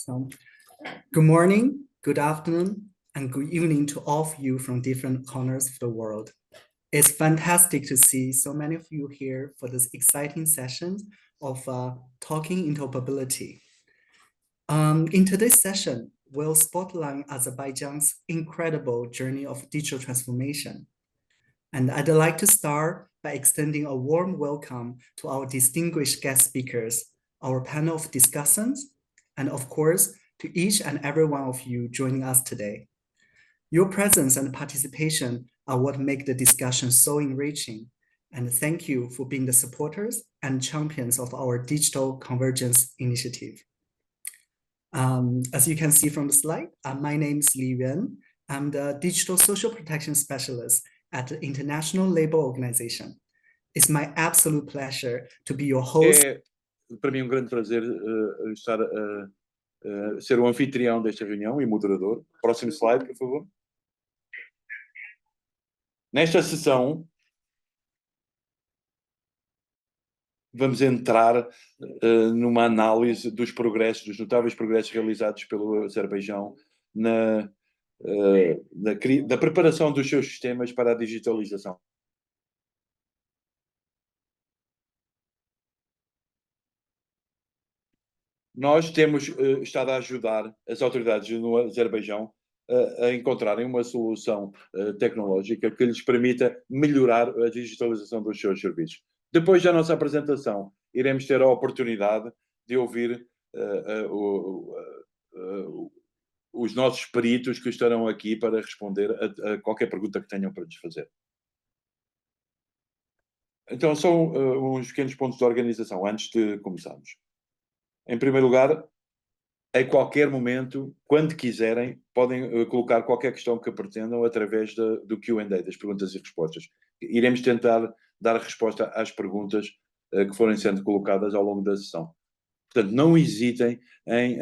So, good morning, good afternoon, and good evening to all of you from different corners of the world. It's fantastic to see so many of you here for this exciting session of Talking Interoperability. In today's session, we'll spotlight Azerbaijan's incredible journey of digital transformation. And I'd like to start by extending a warm welcome to our distinguished guest speakers, our panel of discussants, and of course, to each and every one of you joining us today. Your presence and participation are what make the discussion so enriching, and thank you for being the supporters and champions of our Digital Convergence Initiative. As you can see from the slide, my name is Li Yuan. I'm the Digital Social Protection Specialist at the International Labour Organization. It's my absolute pleasure to be your host. Para mim grande prazer ser o anfitrião desta reunião e moderador. Próximo slide, por favor. Nesta sessão, vamos entrar numa análise dos progressos, dos notáveis progressos realizados pelo Azerbaijão na preparação dos seus sistemas para a digitalização. Nós temos estado a ajudar as autoridades no Azerbaijão a encontrarem uma solução tecnológica que lhes permita melhorar a digitalização dos seus serviços. Depois da nossa apresentação, iremos ter a oportunidade de ouvir os nossos peritos que estarão aqui para responder a qualquer pergunta que tenham para lhes fazer. Então, são uns pequenos pontos de organização antes de começarmos. Em primeiro lugar, a qualquer momento, quando quiserem, podem colocar qualquer questão que pretendam através do Q&A, das perguntas e respostas. Iremos tentar dar resposta às perguntas que forem sendo colocadas ao longo da sessão. Portanto, não hesitem em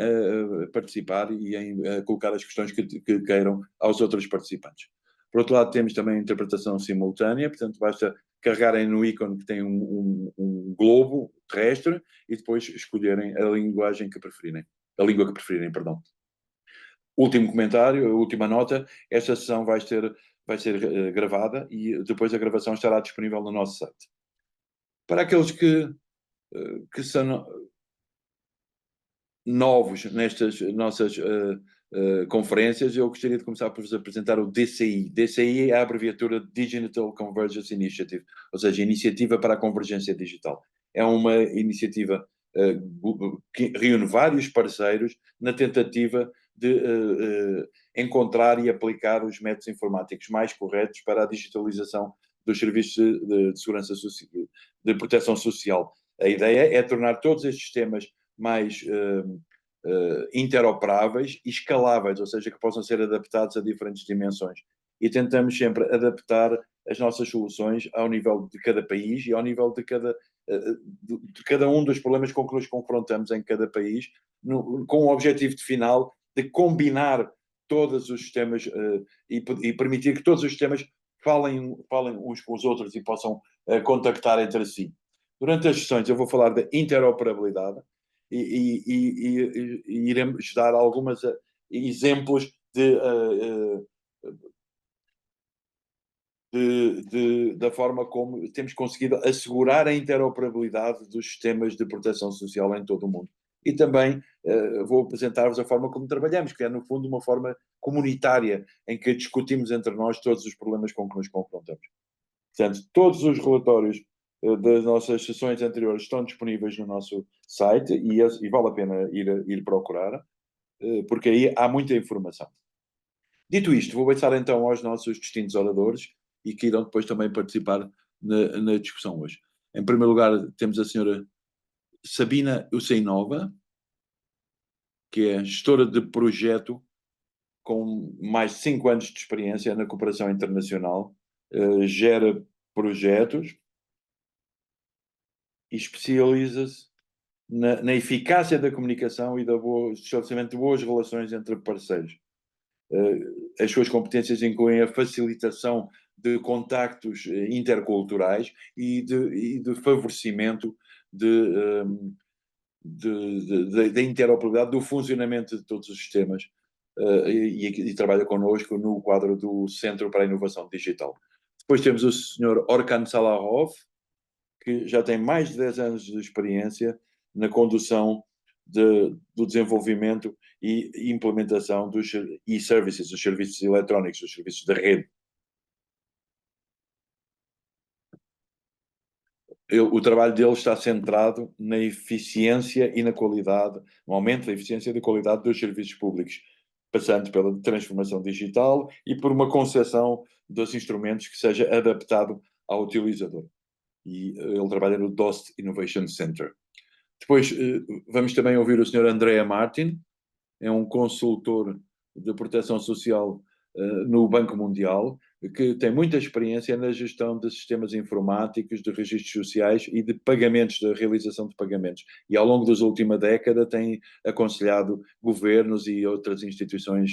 participar e em colocar as questões que queiram aos outros participantes. Por outro lado, temos também a interpretação simultânea, portanto, basta carregarem no ícone que tem um globo terrestre e depois escolherem a linguagem que preferirem. A língua que preferirem, perdão. Último comentário, a última nota, esta sessão vai ser gravada e depois a gravação estará disponível no nosso site. Para aqueles que são novos nestas nossas conferências, eu gostaria de começar por vos apresentar o DCI. DCI é a abreviatura Digital Convergence Initiative, ou seja, Iniciativa para a Convergência Digital. É uma iniciativa que reúne vários parceiros na tentativa de encontrar e aplicar os métodos informáticos mais corretos para a digitalização dos serviços de segurança social, de proteção social. A ideia é tornar todos estes sistemas mais interoperáveis e escaláveis, ou seja, que possam ser adaptados a diferentes dimensões. E tentamos sempre adaptar as nossas soluções ao nível de cada país e ao nível de cada um dos problemas com que nos confrontamos em cada país, com o objetivo final de combinar todos os sistemas e permitir que todos os sistemas falem uns com os outros e possam contactar entre si. Durante as sessões eu vou falar da interoperabilidade e iremos dar alguns exemplos da forma como temos conseguido assegurar a interoperabilidade dos sistemas de proteção social em todo o mundo. E também vou apresentar-vos a forma como trabalhamos, que é, no fundo, uma forma comunitária, em que discutimos entre nós todos os problemas com que nos confrontamos. Portanto, todos os relatórios das nossas sessões anteriores estão disponíveis no nosso site e vale a pena ir procurar, porque aí há muita informação. Dito isto, vou passar então aos nossos distintos oradores e que irão depois também participar na discussão hoje. Em primeiro lugar, temos a senhora Sabina Useinova, que é gestora de projeto com mais de 5 anos de experiência na cooperação internacional, gera projetos e especializa-se na eficácia da comunicação e do estabelecimento de boas relações entre parceiros. As suas competências incluem a facilitação de contactos interculturais e de favorecimento da interoperabilidade, do funcionamento de todos os sistemas, e trabalha connosco no quadro do Centro para a Inovação Digital. Depois temos o Sr. Orkan Salarov, que já tem mais de 10 anos de experiência na condução do desenvolvimento e implementação dos e-services, dos serviços eletrónicos, dos serviços da rede. O trabalho dele está centrado na eficiência e na qualidade, no aumento da eficiência e da qualidade dos serviços públicos, passando pela transformação digital e por uma concepção dos instrumentos que seja adaptado ao utilizador. E ele trabalha no DOST Innovation Center. Depois vamos também ouvir o Sr. Andrea Martin, é um consultor de proteção social no Banco Mundial, que tem muita experiência na gestão de sistemas informáticos, de registros sociais e de pagamentos, da realização de pagamentos. E ao longo da última década tem aconselhado governos e outras instituições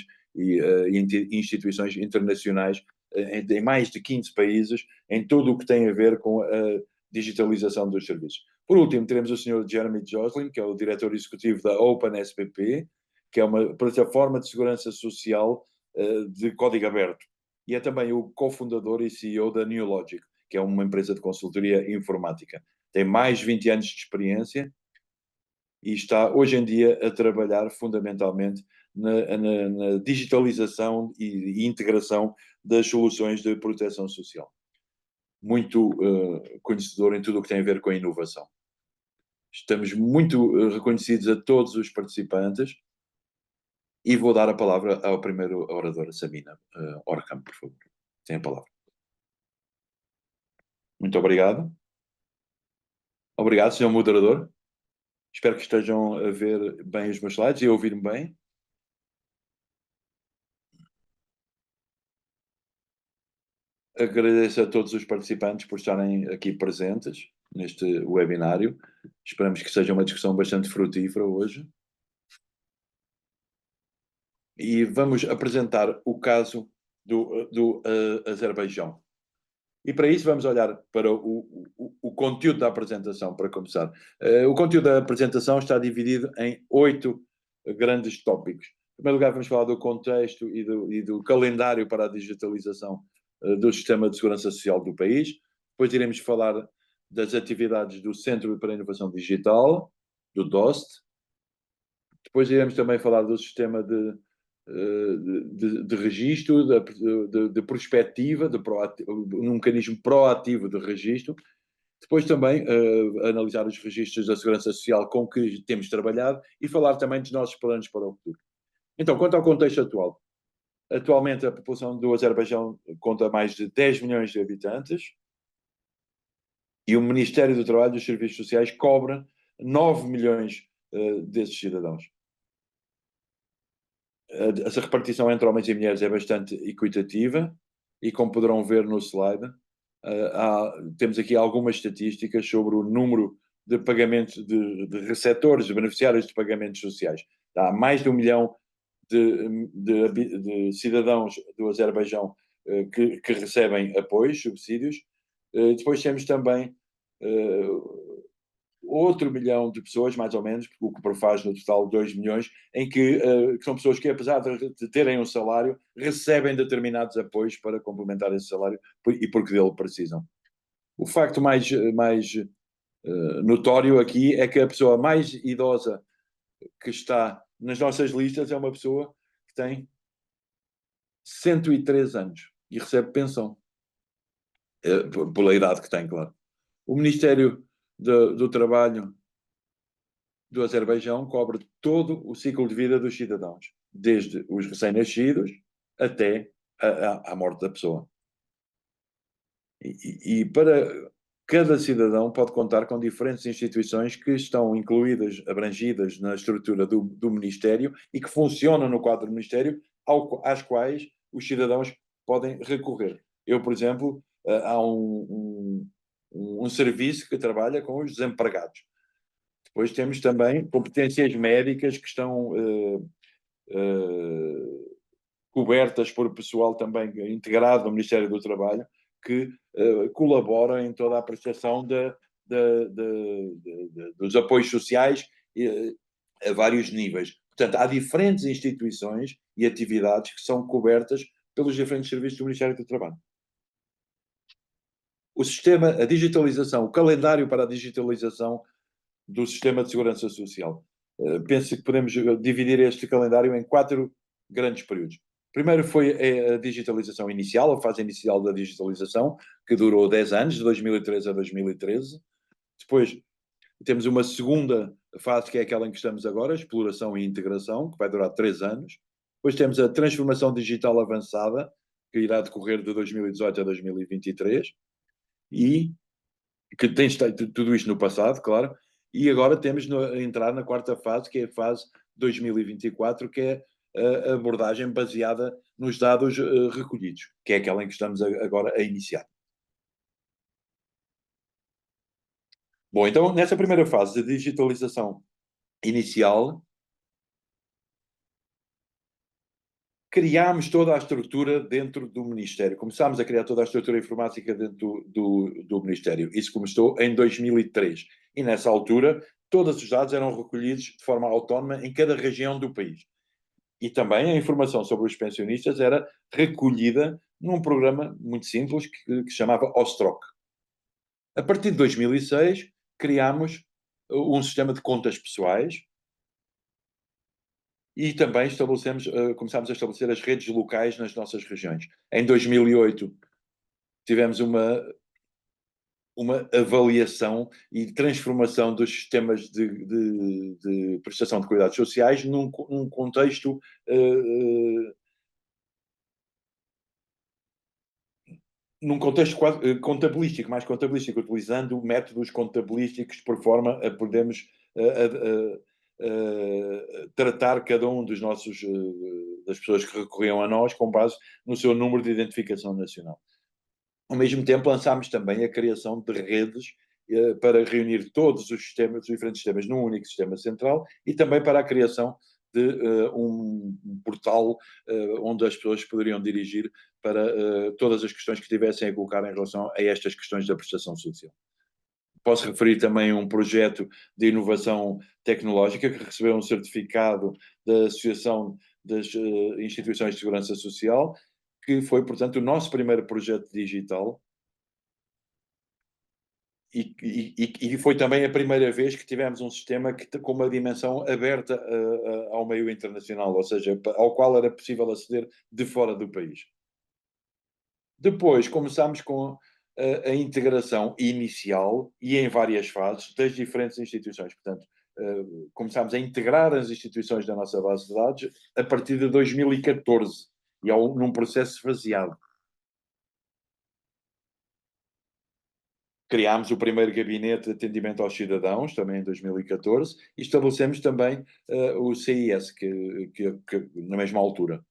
instituições internacionais em mais de 15 países, em tudo o que tem a ver com a digitalização dos serviços. Por último, teremos o Sr. Jeremy Joslin, que é o diretor executivo da OpenSPP, que é uma plataforma de segurança social de código aberto. E é também o cofundador e CEO da New Logic, que é uma empresa de consultoria informática. Tem mais de 20 anos de experiência e está hoje em dia a trabalhar fundamentalmente na digitalização e integração das soluções de proteção social. Muito conhecedor em tudo o que tem a ver com a inovação. Estamos muito reconhecidos a todos os participantes e vou dar a palavra ao primeiro orador, Samina Orkan, por favor. Tem a palavra. Muito obrigado. Obrigado, Sr. Moderador. Espero que estejam a ver bem os meus slides e a ouvir-me bem. Agradeço a todos os participantes por estarem aqui presentes neste webinário. Esperamos que seja uma discussão bastante frutífera hoje. E vamos apresentar o caso do Azerbaijão. E para isso vamos olhar para o conteúdo da apresentação, para começar. O conteúdo da apresentação está dividido em 8 grandes tópicos. Em primeiro lugar, vamos falar do contexto e do calendário para a digitalização do sistema de segurança social do país. Depois iremos falar das atividades do Centro para a Inovação Digital, do DOST. Depois iremos também falar do sistema de registro, de prospectiva, um mecanismo proativo de registro. Depois também analisar os registros da Segurança Social com que temos trabalhado e falar também dos nossos planos para o futuro. Então, quanto ao contexto atual. Atualmente a população do Azerbaijão conta mais de 10 milhões de habitantes e o Ministério do Trabalho e dos Serviços Sociais cobra 9 milhões desses cidadãos. Essa repartição entre homens e mulheres é bastante equitativa e, como poderão ver no slide, temos aqui algumas estatísticas sobre o número de pagamentos de receptores, de beneficiários de pagamentos sociais. Há mais de 1 milhão de cidadãos do Azerbaijão que recebem apoios, subsídios. Depois temos também outro milhão de pessoas, mais ou menos, o que faz no total 2 milhões, em que são pessoas que, apesar de terem um salário, recebem determinados apoios para complementar esse salário e porque dele precisam. O facto mais notório aqui é que a pessoa mais idosa que está nas nossas listas é uma pessoa que tem 103 anos e recebe pensão. Pela idade que tem, claro. O Ministério do Trabalho do Azerbaijão cobre todo o ciclo de vida dos cidadãos, desde os recém-nascidos até a morte da pessoa. E para cada cidadão pode contar com diferentes instituições que estão incluídas, abrangidas na estrutura do Ministério e que funcionam no quadro do Ministério, às quais os cidadãos podem recorrer. Eu, por exemplo, há um serviço que trabalha com os desempregados. Depois temos também competências médicas que estão cobertas por pessoal também integrado no Ministério do Trabalho, que colabora em toda a prestação dos apoios sociais a vários níveis. Portanto, há diferentes instituições e atividades que são cobertas pelos diferentes serviços do Ministério do Trabalho. O sistema, a digitalização, o calendário para a digitalização do sistema de segurança social. Penso que podemos dividir este calendário em 4 grandes períodos. Primeiro foi a digitalização inicial, a fase inicial da digitalização, que durou 10 anos, de 2013 a 2013. Depois temos uma segunda fase, que é aquela em que estamos agora, exploração e integração, que vai durar 3 anos. Depois temos a transformação digital avançada, que irá decorrer de 2018 a 2023, e que tem tudo isto no passado, claro, e agora temos a entrar na 4ª fase, que é a fase 2024, que é a abordagem baseada nos dados recolhidos, que é aquela em que estamos agora a iniciar. Bom, então, nessa primeira fase de digitalização inicial, criámos toda a estrutura dentro do Ministério. Começámos a criar toda a estrutura informática dentro do Ministério. Isso começou em 2003. E nessa altura, todos os dados eram recolhidos de forma autónoma em cada região do país. E também a informação sobre os pensionistas era recolhida num programa muito simples que se chamava OSTROC. A partir de 2006, criámos um sistema de contas pessoais e também começámos a estabelecer as redes locais nas nossas regiões. Em 2008, tivemos uma avaliação e transformação dos sistemas de prestação de cuidados sociais num contexto contabilístico, mais contabilístico, utilizando métodos contabilísticos por forma a podermos tratar cada um dos nossos das pessoas que recorriam a nós com base no seu número de identificação nacional. Ao mesmo tempo, lançámos também a criação de redes para reunir todos os diferentes sistemas num único sistema central e também para a criação de um portal onde as pessoas poderiam dirigir para todas as questões que tivessem a colocar em relação a estas questões da prestação social. Posso referir também um projeto de inovação tecnológica que recebeu um certificado da Associação das Instituições de Segurança Social, que foi, portanto, o nosso primeiro projeto digital e foi também a primeira vez que tivemos um sistema com uma dimensão aberta ao meio internacional, ou seja, ao qual era possível aceder de fora do país. Depois começámos com a integração inicial e em várias fases das diferentes instituições. Portanto, começámos a integrar as instituições da nossa base de dados a partir de 2014 e num processo faseado. Criámos o primeiro gabinete de atendimento aos cidadãos, também em 2014, e estabelecemos também o CIS, na mesma altura.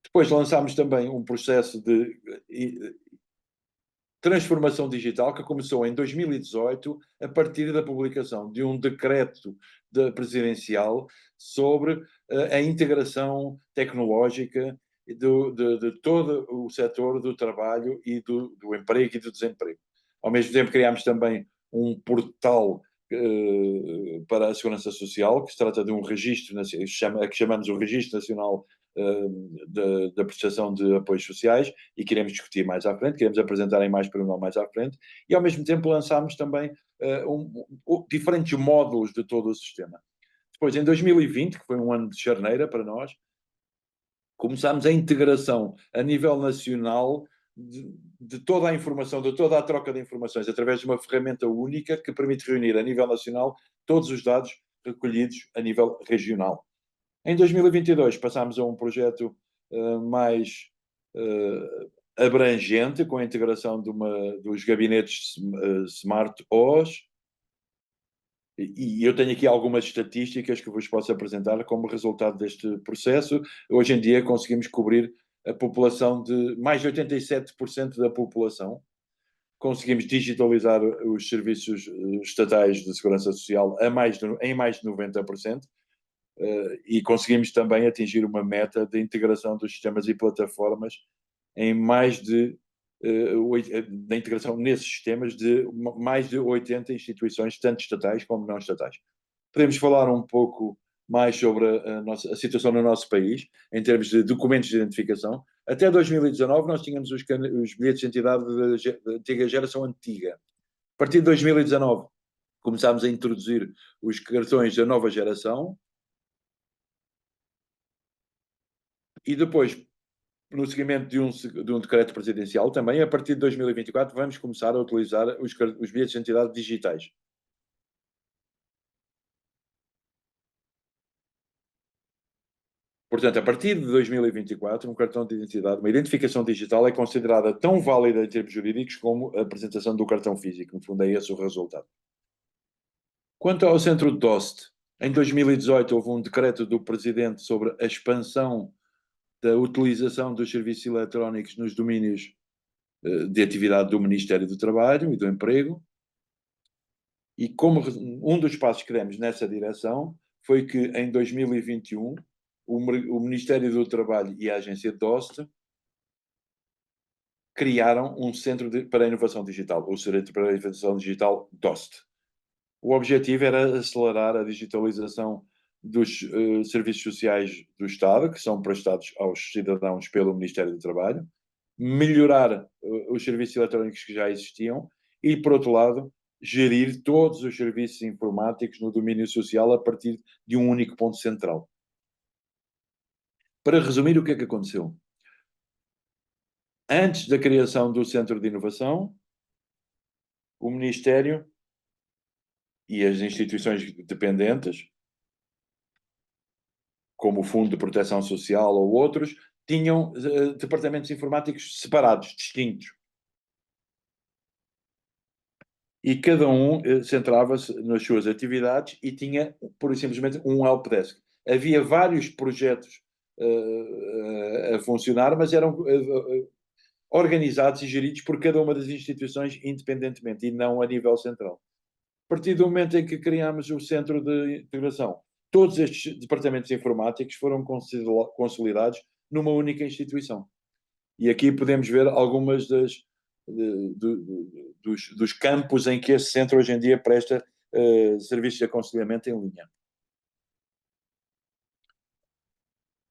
Depois lançámos também um processo de transformação digital que começou em 2018, a partir da publicação de um decreto presidencial sobre a integração tecnológica de todo o setor do trabalho e do emprego e do desemprego. Ao mesmo tempo, criámos também um portal para a Segurança Social, que se trata de um registro, que chamamos o Registro Nacional da prestação de apoios sociais, e queremos discutir mais à frente, queremos apresentar em mais pormenor mais à frente, e ao mesmo tempo lançámos também diferentes módulos de todo o sistema. Depois, em 2020, que foi um ano de charneira para nós, começámos a integração a nível nacional de toda a informação, de toda a troca de informações, através de uma ferramenta única que permite reunir a nível nacional todos os dados recolhidos a nível regional. Em 2022 passámos a um projeto mais abrangente, com a integração dos gabinetes Smart OS, e eu tenho aqui algumas estatísticas que vos posso apresentar como resultado deste processo. Hoje em dia conseguimos cobrir a população de mais de 87% da população. Conseguimos digitalizar os serviços estatais de segurança social em mais de 90%. E conseguimos também atingir uma meta de integração dos sistemas e plataformas em mais de da integração nesses sistemas de mais de 80 instituições, tanto estatais como não estatais. Podemos falar um pouco mais sobre a situação no nosso país, em termos de documentos de identificação. Até 2019, nós tínhamos os bilhetes de identidade da antiga geração antiga. A partir de 2019, começámos a introduzir os cartões da nova geração. E depois, no seguimento de um decreto presidencial, também, a partir de 2024, vamos começar a utilizar os bilhetes de identidade digitais. Portanto, a partir de 2024, um cartão de identidade, uma identificação digital, é considerada tão válida em termos jurídicos como a apresentação do cartão físico. No fundo, é esse o resultado. Quanto ao centro DOST, em 2018 houve um decreto do Presidente sobre a expansão da utilização dos serviços eletrónicos nos domínios de atividade do Ministério do Trabalho e do Emprego. E como um dos passos que demos nessa direção foi que em 2021 o Ministério do Trabalho e a agência DOST criaram um Centro para a Inovação Digital, o Centro para a Inovação Digital DOST. O objetivo era acelerar a digitalização dos serviços sociais do Estado, que são prestados aos cidadãos pelo Ministério do Trabalho, melhorar os serviços eletrónicos que já existiam e, por outro lado, gerir todos os serviços informáticos no domínio social a partir de um único ponto central. Para resumir, o que é que aconteceu? Antes da criação do Centro de Inovação, o Ministério e as instituições dependentes, como o Fundo de Proteção Social ou outros, tinham departamentos informáticos separados, distintos. E cada um centrava-se nas suas atividades e tinha, pura e simplesmente, um helpdesk. Havia vários projetos a funcionar, mas eram organizados e geridos por cada uma das instituições independentemente e não a nível central. A partir do momento em que criámos o Centro de Integração, todos estes departamentos informáticos foram consolidados numa única instituição. E aqui podemos ver algumas dos campos em que esse centro hoje em dia presta serviços de aconselhamento em linha.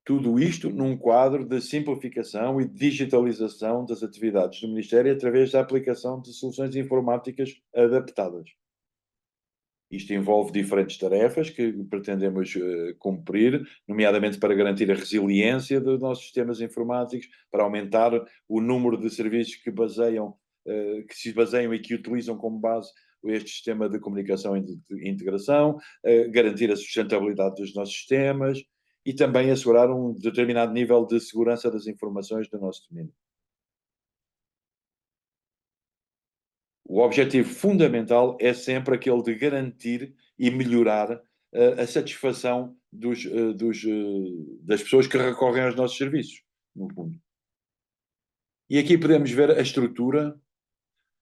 Tudo isto num quadro de simplificação e digitalização das atividades do Ministério através da aplicação de soluções informáticas adaptadas. Isto envolve diferentes tarefas que pretendemos cumprir, nomeadamente para garantir a resiliência dos nossos sistemas informáticos, para aumentar o número de serviços que se baseiam e que utilizam como base este sistema de comunicação e de integração, garantir a sustentabilidade dos nossos sistemas e também assegurar um determinado nível de segurança das informações do nosso domínio. O objetivo fundamental é sempre aquele de garantir e melhorar a satisfação das pessoas que recorrem aos nossos serviços, no fundo. E aqui podemos ver a estrutura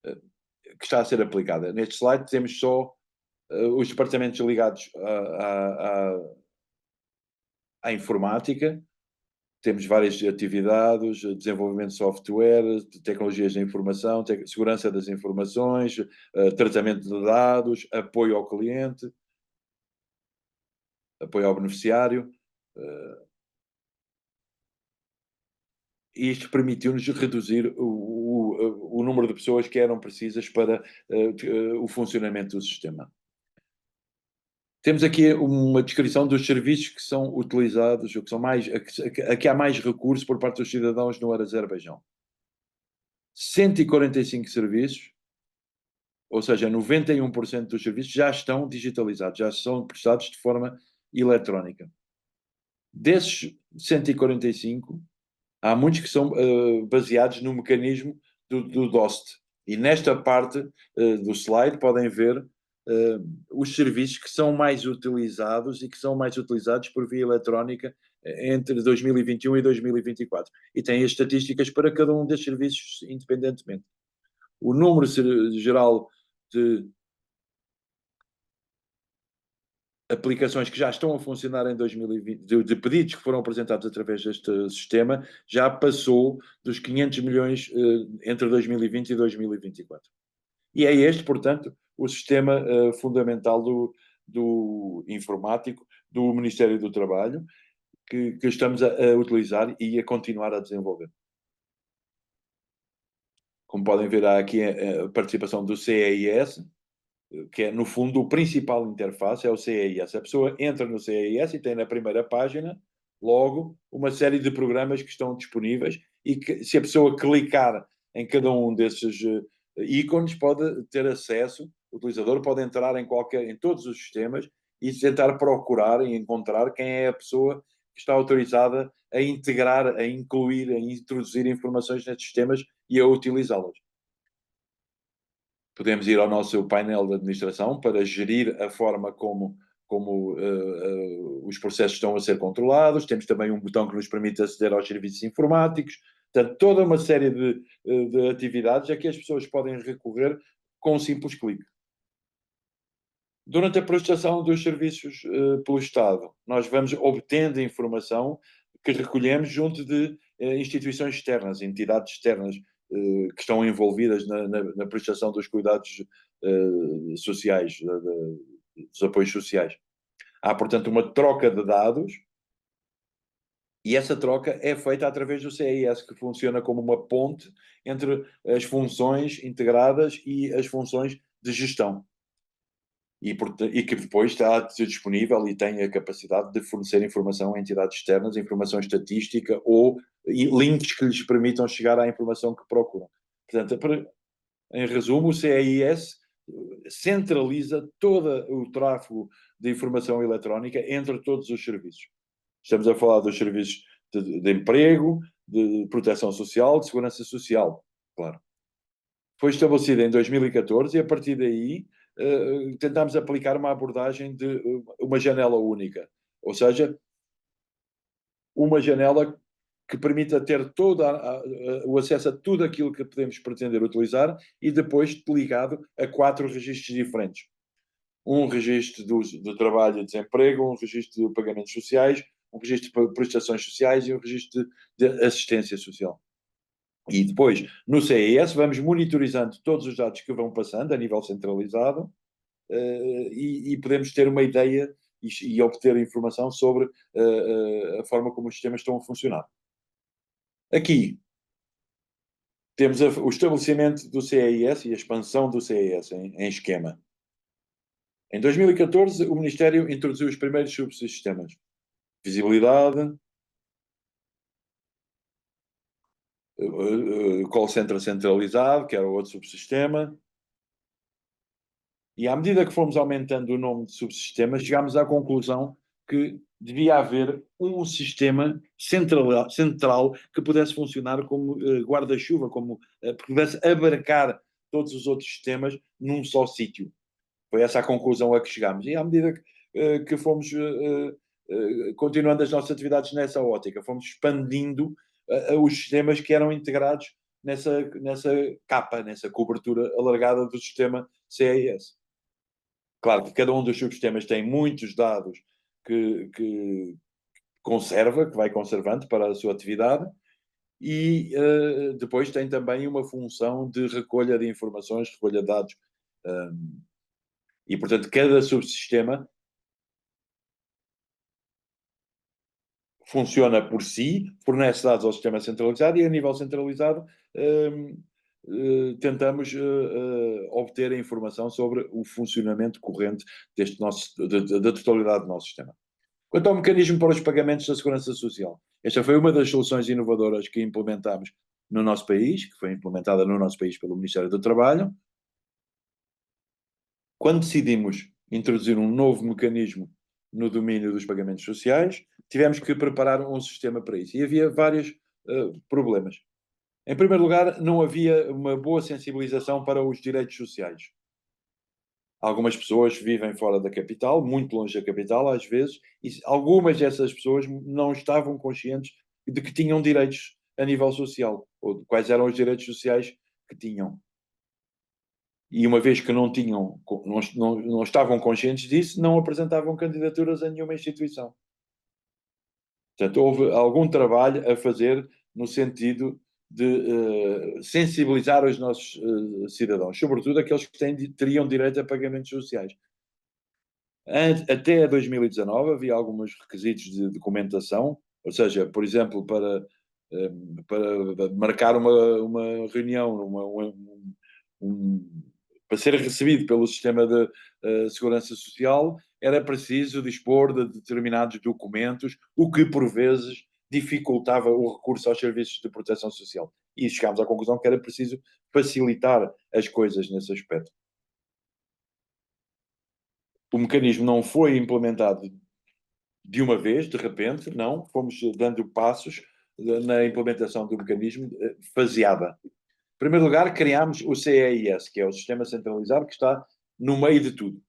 que está a ser aplicada. Neste slide temos só os departamentos ligados à informática. Temos várias atividades, desenvolvimento de software, de tecnologias da informação, segurança das informações, tratamento de dados, apoio ao cliente, apoio ao beneficiário. E isto permitiu-nos reduzir o número de pessoas que eram precisas para o funcionamento do sistema. Temos aqui uma descrição dos serviços que são utilizados, ou que são a que há mais recurso por parte dos cidadãos no Azerbaijão. 145 serviços, ou seja, 91% dos serviços já estão digitalizados, já são prestados de forma eletrónica. Desses 145, há muitos que são baseados no mecanismo do DOST. E nesta parte do slide podem ver os serviços que são mais utilizados e que são mais utilizados por via eletrónica entre 2021 e 2024. E tem as estatísticas para cada um destes serviços independentemente. O número geral de aplicações que já estão a funcionar em 2020, de pedidos que foram apresentados através deste sistema, já passou dos 500 milhões entre 2020 e 2024. E é este, portanto, o sistema fundamental do informático do Ministério do Trabalho, que estamos a utilizar e a continuar a desenvolver. Como podem ver, há aqui a participação do CEIS, que é, no fundo, o principal interface, é o CEIS. A pessoa entra no CEIS e tem na primeira página, logo, uma série de programas que estão disponíveis e que, se a pessoa clicar em cada um desses ícones, pode ter acesso, o utilizador pode entrar em todos os sistemas e tentar procurar e encontrar quem é a pessoa que está autorizada a integrar, a incluir, a introduzir informações nesses sistemas e a utilizá-las. Podemos ir ao nosso painel de administração para gerir a forma como os processos estão a ser controlados. Temos também um botão que nos permite aceder aos serviços informáticos. Portanto, toda uma série de atividades a que as pessoas podem recorrer com um simples clique. Durante a prestação dos serviços pelo Estado, nós vamos obtendo informação que recolhemos junto de instituições externas, entidades externas que estão envolvidas na prestação dos cuidados sociais, dos apoios sociais. Há, portanto, uma troca de dados e essa troca é feita através do CES, que funciona como uma ponte entre as funções integradas e as funções de gestão. E que depois está disponível e tem a capacidade de fornecer informação a entidades externas, informação estatística ou links que lhes permitam chegar à informação que procuram. Portanto, em resumo, o CEIS centraliza todo o tráfego de informação eletrónica entre todos os serviços. Estamos a falar dos serviços de emprego, de proteção social, de segurança social, claro. Foi estabelecida em 2014 e, a partir daí, tentámos aplicar uma abordagem de uma janela única. Ou seja, uma janela que permita ter todo o acesso a tudo aquilo que podemos pretender utilizar e depois ligado a 4 registros diferentes. Um registro do trabalho e desemprego, um registro de pagamentos sociais, um registro de prestações sociais e um registro de assistência social. E depois, no CES, vamos monitorizando todos os dados que vão passando a nível centralizado e podemos ter uma ideia e obter informação sobre a forma como os sistemas estão a funcionar. Aqui temos o estabelecimento do CES e a expansão do CES em esquema. Em 2014, o Ministério introduziu os primeiros subsistemas. Visibilidade, call center centralizado, que era o outro subsistema. E à medida que fomos aumentando o número de subsistemas, chegámos à conclusão que devia haver um sistema central que pudesse funcionar como guarda-chuva, que pudesse abarcar todos os outros sistemas num só sítio. Foi essa a conclusão a que chegámos. E à medida que fomos continuando as nossas atividades nessa ótica, fomos expandindo os sistemas que eram integrados nessa capa, nessa cobertura alargada do sistema CES. Claro que cada um dos subsistemas tem muitos dados que conserva, que vai conservando para a sua atividade, e depois tem também uma função de recolha de informações, recolha de dados. E, portanto, cada subsistema funciona por si, fornece dados ao sistema centralizado e, a nível centralizado, tentamos obter a informação sobre o funcionamento corrente da totalidade do nosso sistema. Quanto ao mecanismo para os pagamentos da Segurança Social, esta foi uma das soluções inovadoras que implementámos no nosso país, que foi implementada no nosso país pelo Ministério do Trabalho. Quando decidimos introduzir um novo mecanismo no domínio dos pagamentos sociais, tivemos que preparar um sistema para isso. E havia vários problemas. Em primeiro lugar, não havia uma boa sensibilização para os direitos sociais. Algumas pessoas vivem fora da capital, muito longe da capital, às vezes, e algumas dessas pessoas não estavam conscientes de que tinham direitos a nível social, ou de quais eram os direitos sociais que tinham. E uma vez que não estavam conscientes disso, não apresentavam candidaturas a nenhuma instituição. Portanto, houve algum trabalho a fazer no sentido de sensibilizar os nossos cidadãos, sobretudo aqueles que teriam direito a pagamentos sociais. Até 2019 havia alguns requisitos de documentação, ou seja, por exemplo, para marcar uma reunião, para ser recebido pelo sistema de segurança social, era preciso dispor de determinados documentos, o que por vezes dificultava o recurso aos serviços de proteção social. E chegámos à conclusão que era preciso facilitar as coisas nesse aspecto. O mecanismo não foi implementado de uma vez, de repente, não. Fomos dando passos na implementação do mecanismo faseada. Em primeiro lugar, criámos o CEIS, que é o Sistema Centralizado, que está no meio de tudo.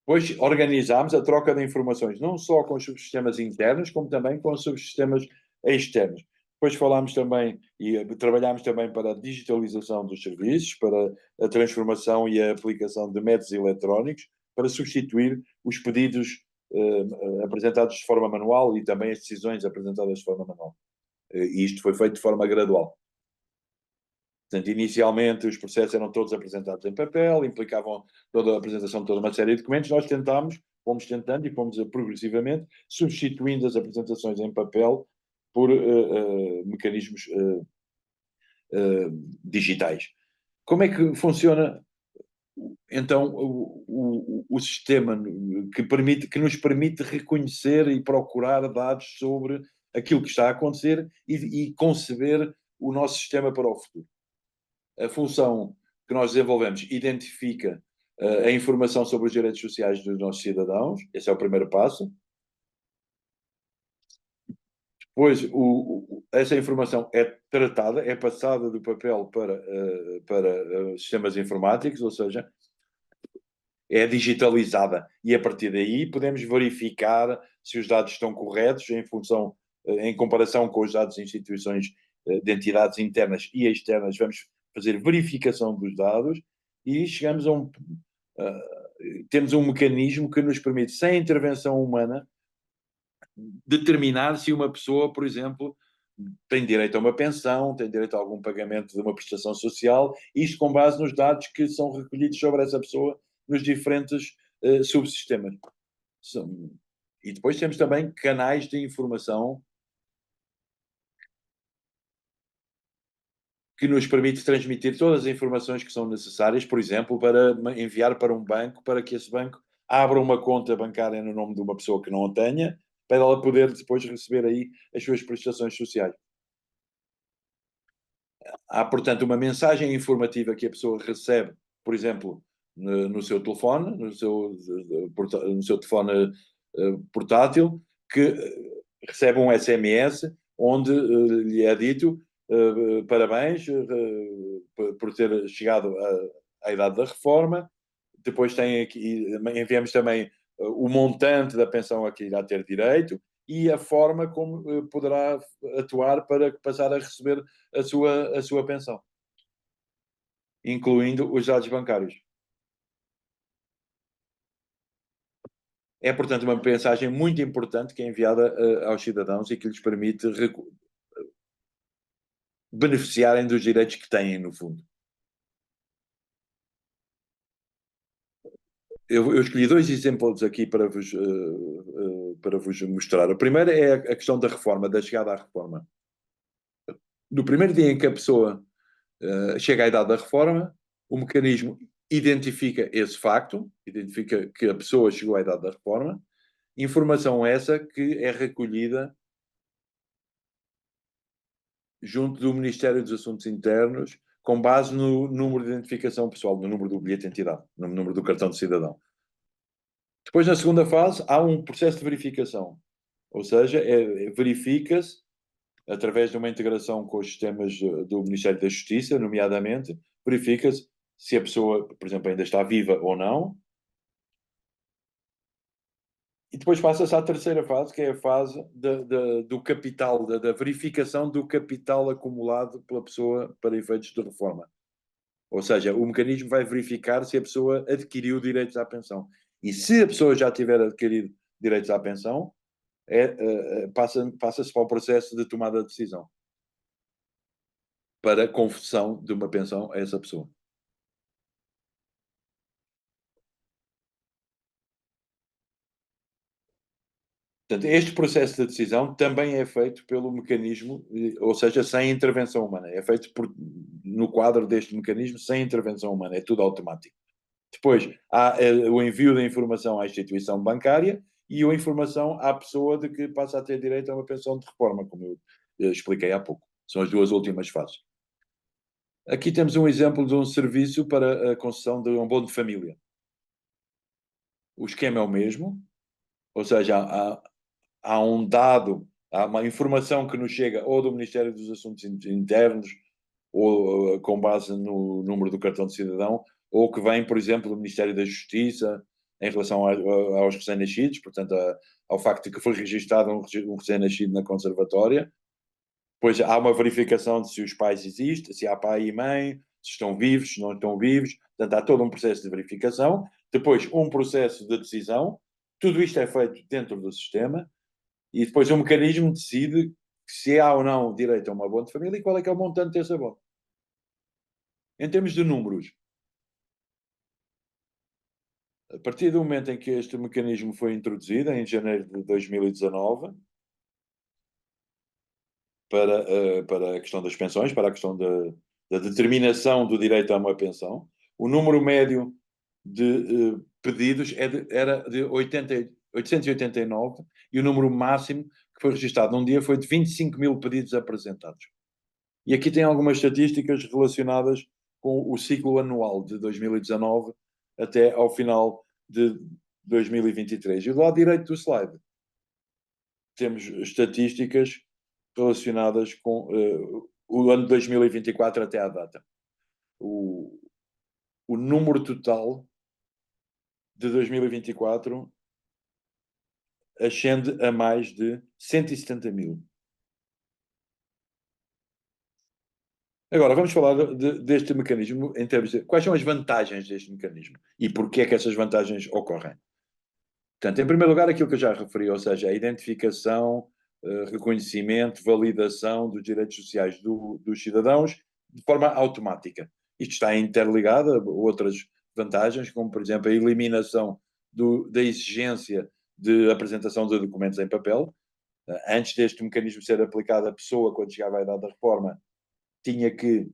Depois organizámos a troca de informações, não só com os subsistemas internos, como também com os subsistemas externos. Depois falámos também e trabalhámos também para a digitalização dos serviços, para a transformação e a aplicação de métodos eletrónicos, para substituir os pedidos apresentados de forma manual e também as decisões apresentadas de forma manual. E isto foi feito de forma gradual. Portanto, inicialmente os processos eram todos apresentados em papel, implicavam toda a apresentação de toda uma série de documentos. Nós fomos tentando e fomos progressivamente substituindo as apresentações em papel por mecanismos digitais. Como é que funciona então o sistema que nos permite reconhecer e procurar dados sobre aquilo que está a acontecer e conceber o nosso sistema para o futuro? A função que nós desenvolvemos identifica a informação sobre os direitos sociais dos nossos cidadãos. Esse é o primeiro passo. Depois, essa informação é tratada, é passada do papel para sistemas informáticos, ou seja, é digitalizada. E a partir daí podemos verificar se os dados estão corretos em comparação com os dados de instituições, de entidades internas e externas. Vamos fazer verificação dos dados e chegamos temos um mecanismo que nos permite, sem intervenção humana, determinar se uma pessoa, por exemplo, tem direito a uma pensão, tem direito a algum pagamento de uma prestação social, isto com base nos dados que são recolhidos sobre essa pessoa nos diferentes subsistemas. E depois temos também canais de informação que nos permite transmitir todas as informações que são necessárias, por exemplo, para enviar para um banco, para que esse banco abra uma conta bancária no nome de uma pessoa que não a tenha, para ela poder depois receber aí as suas prestações sociais. Há, portanto, uma mensagem informativa que a pessoa recebe, por exemplo, no seu telefone, no seu telefone portátil, que recebe um SMS onde lhe é dito parabéns por ter chegado à idade da reforma. Depois enviamos também o montante da pensão a que irá ter direito e a forma como poderá atuar para passar a receber a sua pensão, incluindo os dados bancários. É, portanto, uma mensagem muito importante que é enviada aos cidadãos e que lhes permite beneficiarem dos direitos que têm, no fundo. Eu escolhi dois exemplos aqui para vos mostrar. O primeiro é a questão da reforma, da chegada à reforma. No primeiro dia em que a pessoa chega à idade da reforma, o mecanismo identifica esse facto, identifica que a pessoa chegou à idade da reforma, informação essa que é recolhida junto do Ministério dos Assuntos Internos, com base no número de identificação pessoal, no número do bilhete de identidade, no número do cartão de cidadão. Depois, na segunda fase, há um processo de verificação, ou seja, verifica-se, através de uma integração com os sistemas do Ministério da Justiça, nomeadamente, verifica-se se a pessoa, por exemplo, ainda está viva ou não. E depois passa-se à terceira fase, que é a fase do capital, da verificação do capital acumulado pela pessoa para efeitos de reforma. Ou seja, o mecanismo vai verificar se a pessoa adquiriu direitos à pensão. E se a pessoa já tiver adquirido direitos à pensão, passa-se para o processo de tomada de decisão para a confissão de uma pensão a essa pessoa. Portanto, este processo de decisão também é feito pelo mecanismo, ou seja, sem intervenção humana. É feito no quadro deste mecanismo sem intervenção humana. É tudo automático. Depois, há o envio da informação à instituição bancária e a informação à pessoa de que passa a ter direito a uma pensão de reforma, como eu expliquei há pouco. São as duas últimas fases. Aqui temos um exemplo de um serviço para a concessão de um abono de família. O esquema é o mesmo, ou seja, há um dado, há uma informação que nos chega ou do Ministério dos Assuntos Internos, ou com base no número do cartão de cidadão, ou que vem, por exemplo, do Ministério da Justiça, em relação aos recém-nascidos, portanto, ao facto de que foi registado um recém-nascido na conservatória. Depois há uma verificação de se os pais existem, se há pai e mãe, se estão vivos, se não estão vivos. Portanto, há todo um processo de verificação. Depois, um processo de decisão. Tudo isto é feito dentro do sistema. E depois o mecanismo decide se há ou não direito a um abono de família e qual é que é o montante desse abono. Em termos de números, a partir do momento em que este mecanismo foi introduzido, em janeiro de 2019, para a questão das pensões, para a questão da determinação do direito a uma pensão, o número médio de pedidos era de 889 e o número máximo que foi registado num dia foi de 25 mil pedidos apresentados. E aqui tem algumas estatísticas relacionadas com o ciclo anual de 2019 até ao final de 2023. E do lado direito do slide temos estatísticas relacionadas com o ano de 2024 até à data. O número total de 2024 ascende a mais de 170 mil. Agora, vamos falar deste mecanismo em termos de quais são as vantagens deste mecanismo e porquê é que essas vantagens ocorrem. Portanto, em primeiro lugar, aquilo que eu já referi, ou seja, a identificação, reconhecimento, validação dos direitos sociais dos cidadãos de forma automática. Isto está interligado a outras vantagens, como, por exemplo, a eliminação da exigência de apresentação de documentos em papel. Antes deste mecanismo ser aplicado, a pessoa, quando chegava à idade da reforma, tinha que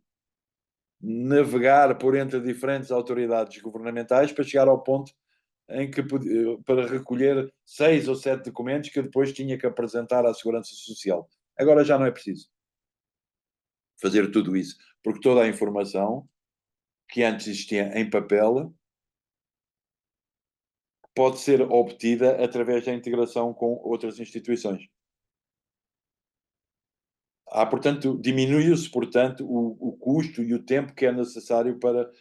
navegar por entre diferentes autoridades governamentais para chegar ao ponto em que para recolher 6 ou 7 documentos que depois tinha que apresentar à Segurança Social. Agora já não é preciso fazer tudo isso, porque toda a informação que antes existia em papel pode ser obtida através da integração com outras instituições. Portanto, diminui-se, portanto, o custo e o tempo que é necessário para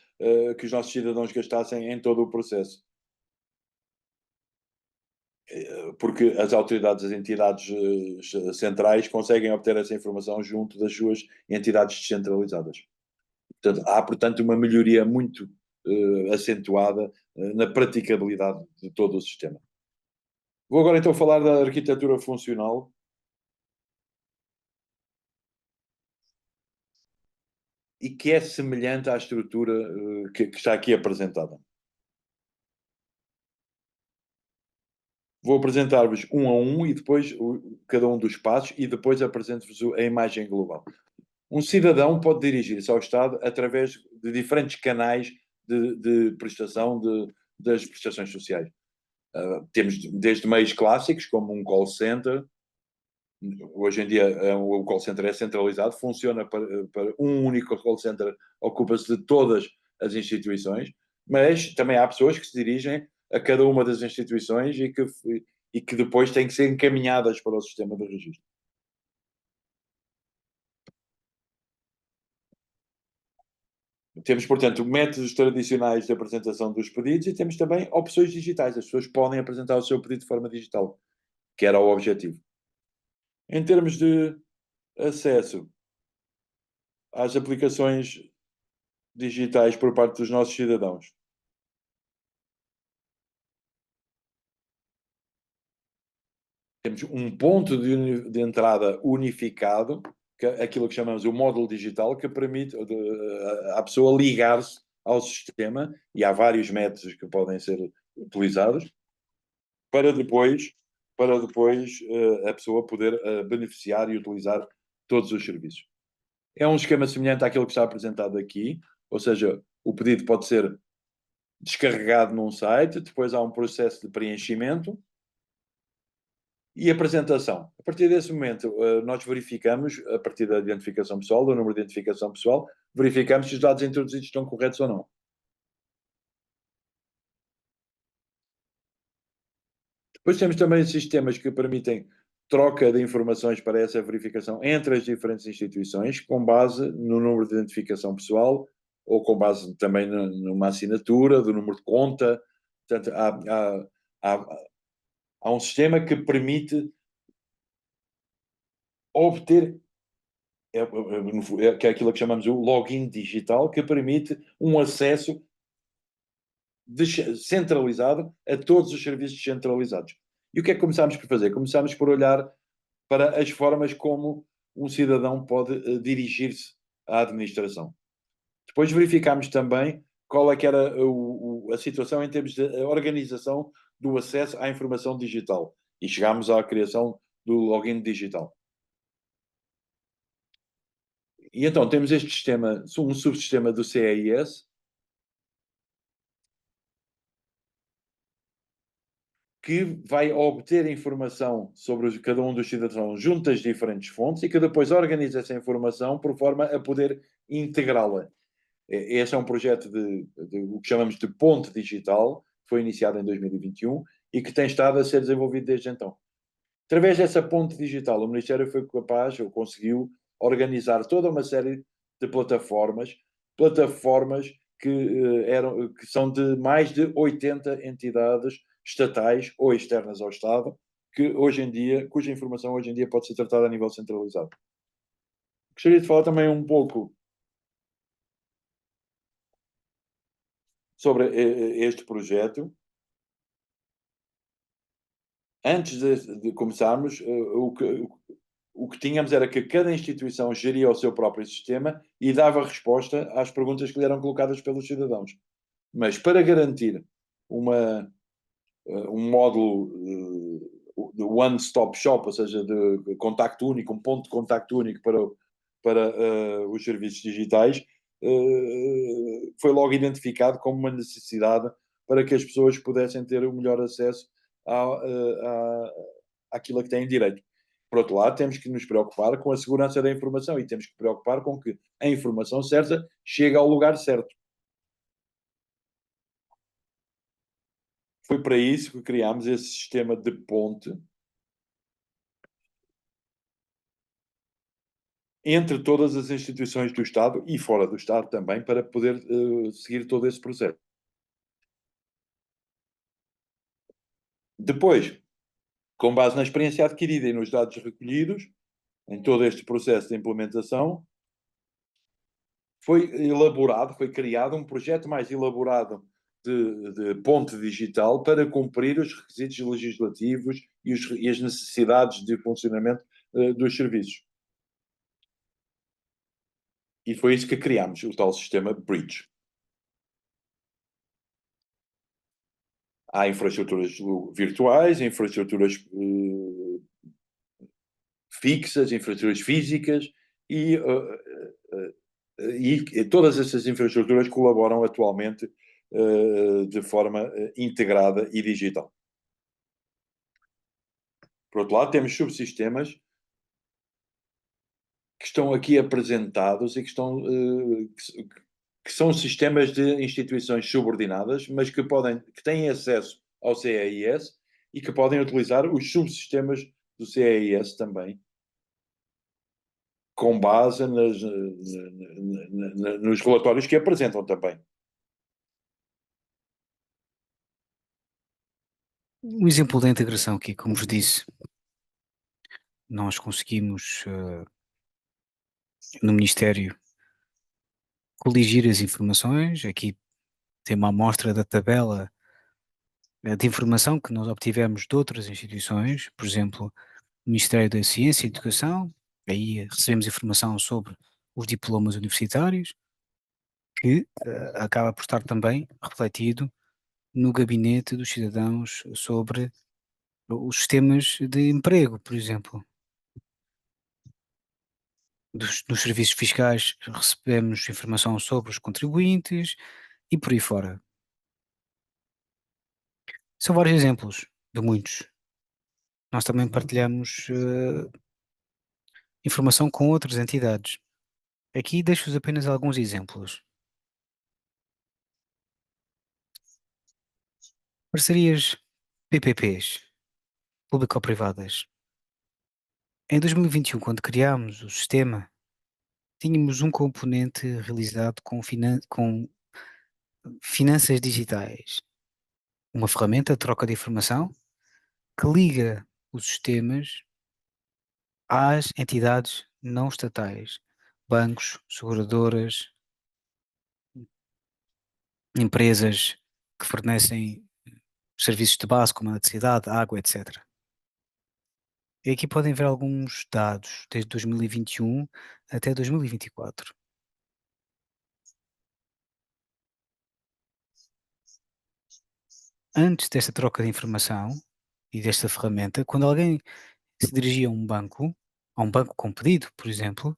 que os nossos cidadãos gastassem em todo o processo. Porque as autoridades, as entidades centrais conseguem obter essa informação junto das suas entidades descentralizadas. Portanto, há, portanto, uma melhoria muito acentuada na praticabilidade de todo o sistema. Vou agora então falar da arquitetura funcional. E que é semelhante à estrutura que está aqui apresentada. Vou apresentar-vos um a um e depois cada um dos passos e depois apresento-vos a imagem global. Um cidadão pode dirigir-se ao Estado através de diferentes canais de prestação das prestações sociais. Temos desde meios clássicos, como um call center. Hoje em dia o call center é centralizado, funciona para um único call center, ocupa-se de todas as instituições, mas também há pessoas que se dirigem a cada uma das instituições e que depois têm que ser encaminhadas para o sistema de registro. Temos, portanto, métodos tradicionais de apresentação dos pedidos e temos também opções digitais. As pessoas podem apresentar o seu pedido de forma digital, que era o objetivo. Em termos de acesso às aplicações digitais por parte dos nossos cidadãos, temos um ponto de entrada unificado, aquilo que chamamos o módulo digital, que permite à pessoa ligar-se ao sistema, e há vários métodos que podem ser utilizados, para depois para depois a pessoa poder beneficiar e utilizar todos os serviços. É um esquema semelhante àquele que está apresentado aqui, ou seja, o pedido pode ser descarregado num site, depois há um processo de preenchimento e apresentação. A partir desse momento, nós verificamos, a partir da identificação pessoal, do número de identificação pessoal, verificamos se os dados introduzidos estão corretos ou não. Depois temos também sistemas que permitem troca de informações para essa verificação entre as diferentes instituições, com base no número de identificação pessoal ou com base também numa assinatura, do número de conta. Portanto, há um sistema que permite obter, que é aquilo que chamamos o login digital, que permite um acesso centralizado a todos os serviços descentralizados. E o que é que começámos por fazer? Começámos por olhar para as formas como um cidadão pode dirigir-se à administração. Depois verificámos também qual é que era a situação em termos de organização do acesso à informação digital. E chegámos à criação do login digital. E então temos este sistema, um subsistema do CEIS, que vai obter informação sobre cada um dos cidadãos junto às diferentes fontes e que depois organiza essa informação por forma a poder integrá-la. Este é um projeto de o que chamamos de ponte digital, que foi iniciado em 2021 e que tem estado a ser desenvolvido desde então. Através dessa ponte digital, o Ministério foi capaz, ou conseguiu, organizar toda uma série de plataformas que são de mais de 80 entidades estatais ou externas ao Estado, cuja informação hoje em dia pode ser tratada a nível centralizado. Gostaria de falar também um pouco sobre este projeto. Antes de começarmos, o que tínhamos era que cada instituição geria o seu próprio sistema e dava resposta às perguntas que lhe eram colocadas pelos cidadãos. Mas para garantir um módulo de one-stop shop, ou seja, de contacto único, um ponto de contacto único para os serviços digitais, foi logo identificado como uma necessidade para que as pessoas pudessem ter o melhor acesso àquilo a que têm direito. Por outro lado, temos que nos preocupar com a segurança da informação e temos que preocupar com que a informação certa chegue ao lugar certo. Foi para isso que criámos esse sistema de ponte entre todas as instituições do Estado e fora do Estado também, para poder seguir todo esse processo. Depois, com base na experiência adquirida e nos dados recolhidos, em todo este processo de implementação, foi criado um projeto mais elaborado de ponte digital para cumprir os requisitos legislativos e as necessidades de funcionamento dos serviços. E foi isso que criámos, o tal sistema Bridge. Há infraestruturas virtuais, infraestruturas fixas, infraestruturas físicas e todas essas infraestruturas colaboram atualmente de forma integrada e digital. Por outro lado, temos subsistemas que estão aqui apresentados e que são sistemas de instituições subordinadas, mas que têm acesso ao CEIS e que podem utilizar os subsistemas do CEIS também, com base nos relatórios que apresentam também. Um exemplo da integração aqui, como vos disse, nós conseguimos no Ministério coligir as informações. Aqui tem uma amostra da tabela de informação que nós obtivemos de outras instituições, por exemplo, o Ministério da Ciência e Educação. Aí recebemos informação sobre os diplomas universitários, que acaba por estar também refletido no gabinete dos cidadãos sobre os sistemas de emprego, por exemplo. Dos serviços fiscais recebemos informação sobre os contribuintes e por aí fora. São vários exemplos de muitos. Nós também partilhamos informação com outras entidades. Aqui deixo-vos apenas alguns exemplos. Parcerias PPPs, público-privadas. Em 2021, quando criámos o sistema, tínhamos um componente realizado com finanças digitais, uma ferramenta de troca de informação que liga os sistemas às entidades não estatais, bancos, seguradoras, empresas que fornecem serviços de base como a eletricidade, água, etc. E aqui podem ver alguns dados desde 2021 até 2024. Antes desta troca de informação e desta ferramenta, quando alguém se dirigia a um banco com pedido, por exemplo,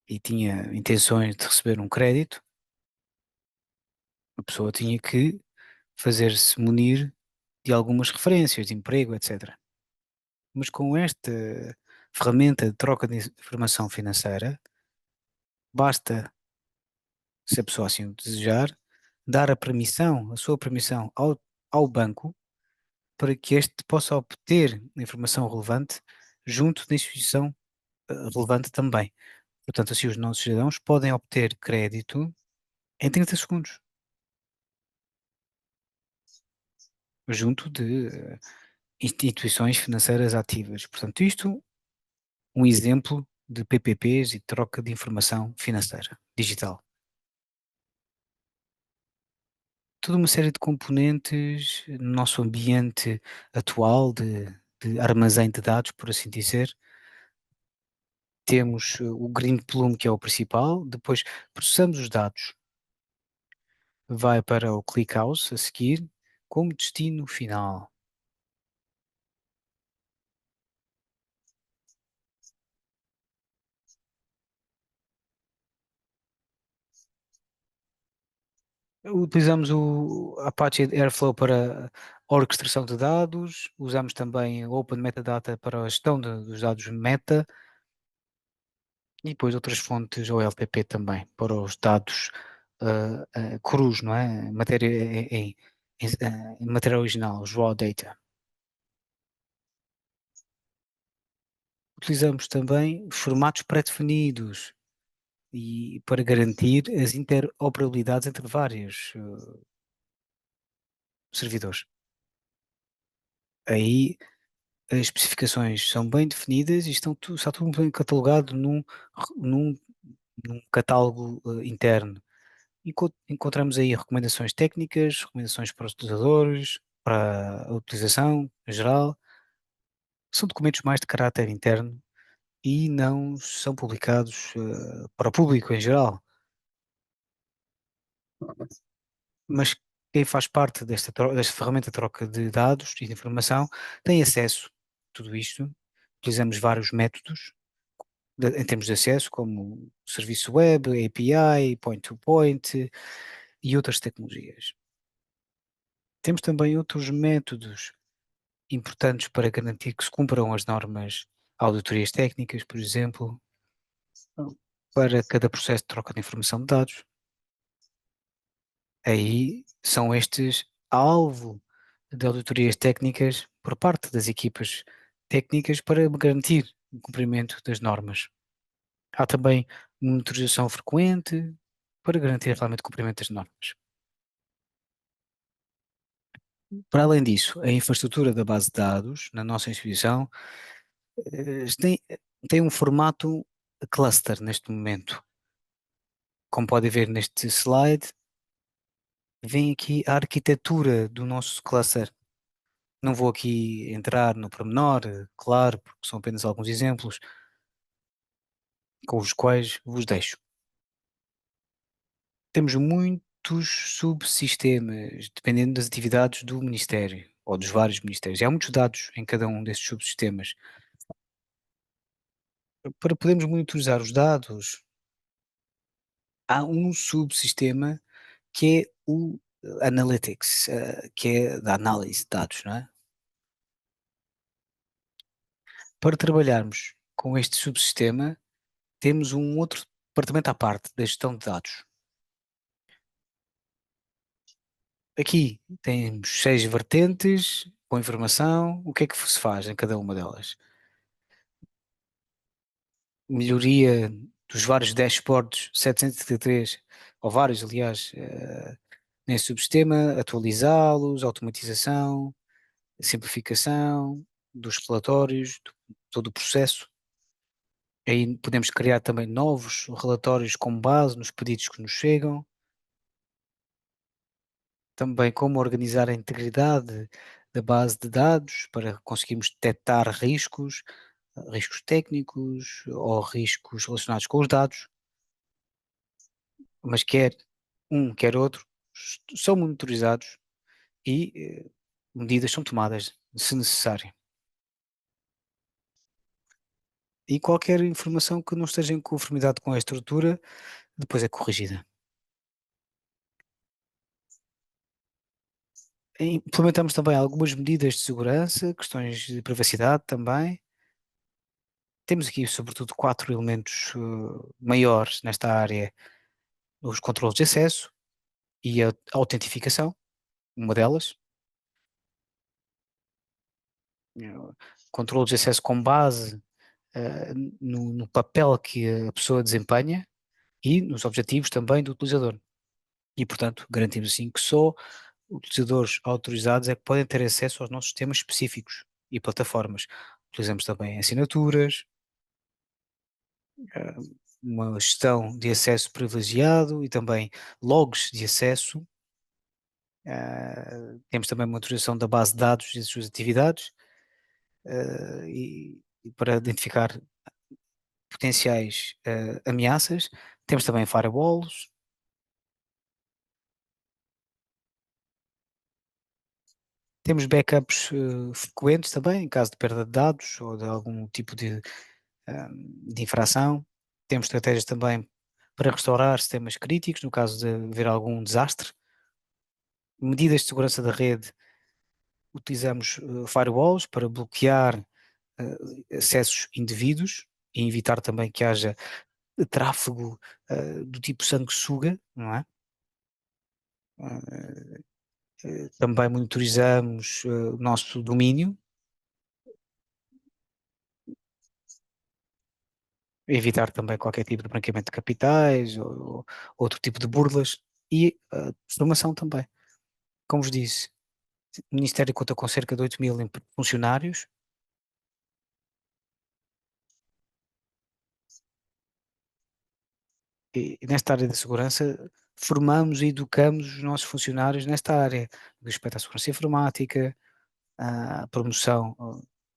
e tinha intenções de receber um crédito, a pessoa tinha que fazer-se munir de algumas referências de emprego, etc. Mas com esta ferramenta de troca de informação financeira, basta, se a pessoa assim o desejar, dar a sua permissão ao banco para que este possa obter informação relevante junto da instituição relevante também. Portanto, assim os nossos cidadãos podem obter crédito em 30 segundos, junto de instituições financeiras ativas. Portanto, isto um exemplo de PPPs e troca de informação financeira digital. Toda uma série de componentes no nosso ambiente atual de armazém de dados, por assim dizer. Temos o Green Plume, que é o principal, depois processamos os dados, vai para o ClickHouse a seguir, como destino final. Utilizamos o Apache Airflow para a orquestração de dados, usamos também o Open Metadata para a gestão dos dados meta e depois outras fontes OLTP também para os dados crus, não é? Matéria em matéria original, os raw data. Utilizamos também formatos pré-definidos e para garantir as interoperabilidades entre vários servidores. Aí as especificações são bem definidas e está tudo bem catalogado num, num catálogo interno. Encontramos aí recomendações técnicas, recomendações para os utilizadores, para a utilização em geral. São documentos mais de caráter interno e não são publicados para o público em geral. Mas quem faz parte desta ferramenta de troca de dados e de informação tem acesso a tudo isto. Utilizamos vários métodos em termos de acesso, como serviço web, API, point-to-point e outras tecnologias. Temos também outros métodos importantes para garantir que se cumpram as normas auditorias técnicas, por exemplo, para cada processo de troca de informação de dados. Aí são estes alvo de auditorias técnicas por parte das equipas técnicas para garantir o cumprimento das normas. Há também monitorização frequente para garantir realmente o cumprimento das normas. Para além disso, a infraestrutura da base de dados na nossa instituição tem um formato cluster neste momento. Como pode ver neste slide, vem aqui a arquitetura do nosso cluster. Não vou aqui entrar no pormenor, claro, porque são apenas alguns exemplos com os quais vos deixo. Temos muitos subsistemas, dependendo das atividades do Ministério ou dos vários ministérios. E há muitos dados em cada um desses subsistemas. Para podermos monitorizar os dados, há um subsistema que é o Analytics, que é da análise de dados, não é? Para trabalharmos com este subsistema, temos um outro departamento à parte da gestão de dados. Aqui temos 6 vertentes com informação. O que é que se faz em cada uma delas? Melhoria dos vários dashboards 733, ou vários, aliás, nesse subsistema, atualizá-los, automatização, simplificação dos relatórios, todo o processo. Aí podemos criar também novos relatórios com base nos pedidos que nos chegam. Também como organizar a integridade da base de dados para conseguirmos detectar riscos, riscos técnicos ou riscos relacionados com os dados, mas quer um, quer outro, são monitorizados e medidas são tomadas, se necessário. E qualquer informação que não esteja em conformidade com a estrutura, depois é corrigida. Implementamos também algumas medidas de segurança, questões de privacidade também. Temos aqui, sobretudo, 4 elementos maiores nesta área: os controles de acesso e a autentificação, uma delas. eh, Controles de acesso com base no papel que a pessoa desempenha e nos objetivos também do utilizador. E, portanto, garantimos assim que só utilizadores autorizados é que podem ter acesso aos nossos sistemas específicos e plataformas. Utilizamos também assinaturas, eh, uma gestão de acesso privilegiado e também logs de acesso. Temos também uma monitorização da base de dados e das suas atividades, e para identificar potenciais ameaças. Temos também firewalls. Temos backups frequentes também, em caso de perda de dados ou de algum tipo de infração. Temos estratégias também para restaurar sistemas críticos, no caso de haver algum desastre. Medidas de segurança da rede: utilizamos firewalls para bloquear acessos indevidos e evitar também que haja tráfego do tipo sanguessuga, não é? Eh, Também monitorizamos o nosso domínio, evitar também qualquer tipo de branqueamento de capitais ou outro tipo de burlas e formação também. Como vos disse, o Ministério conta com cerca de 8.000 funcionários. E nesta área da segurança, formamos e educamos os nossos funcionários nesta área, no que respeita à segurança informática, à promoção,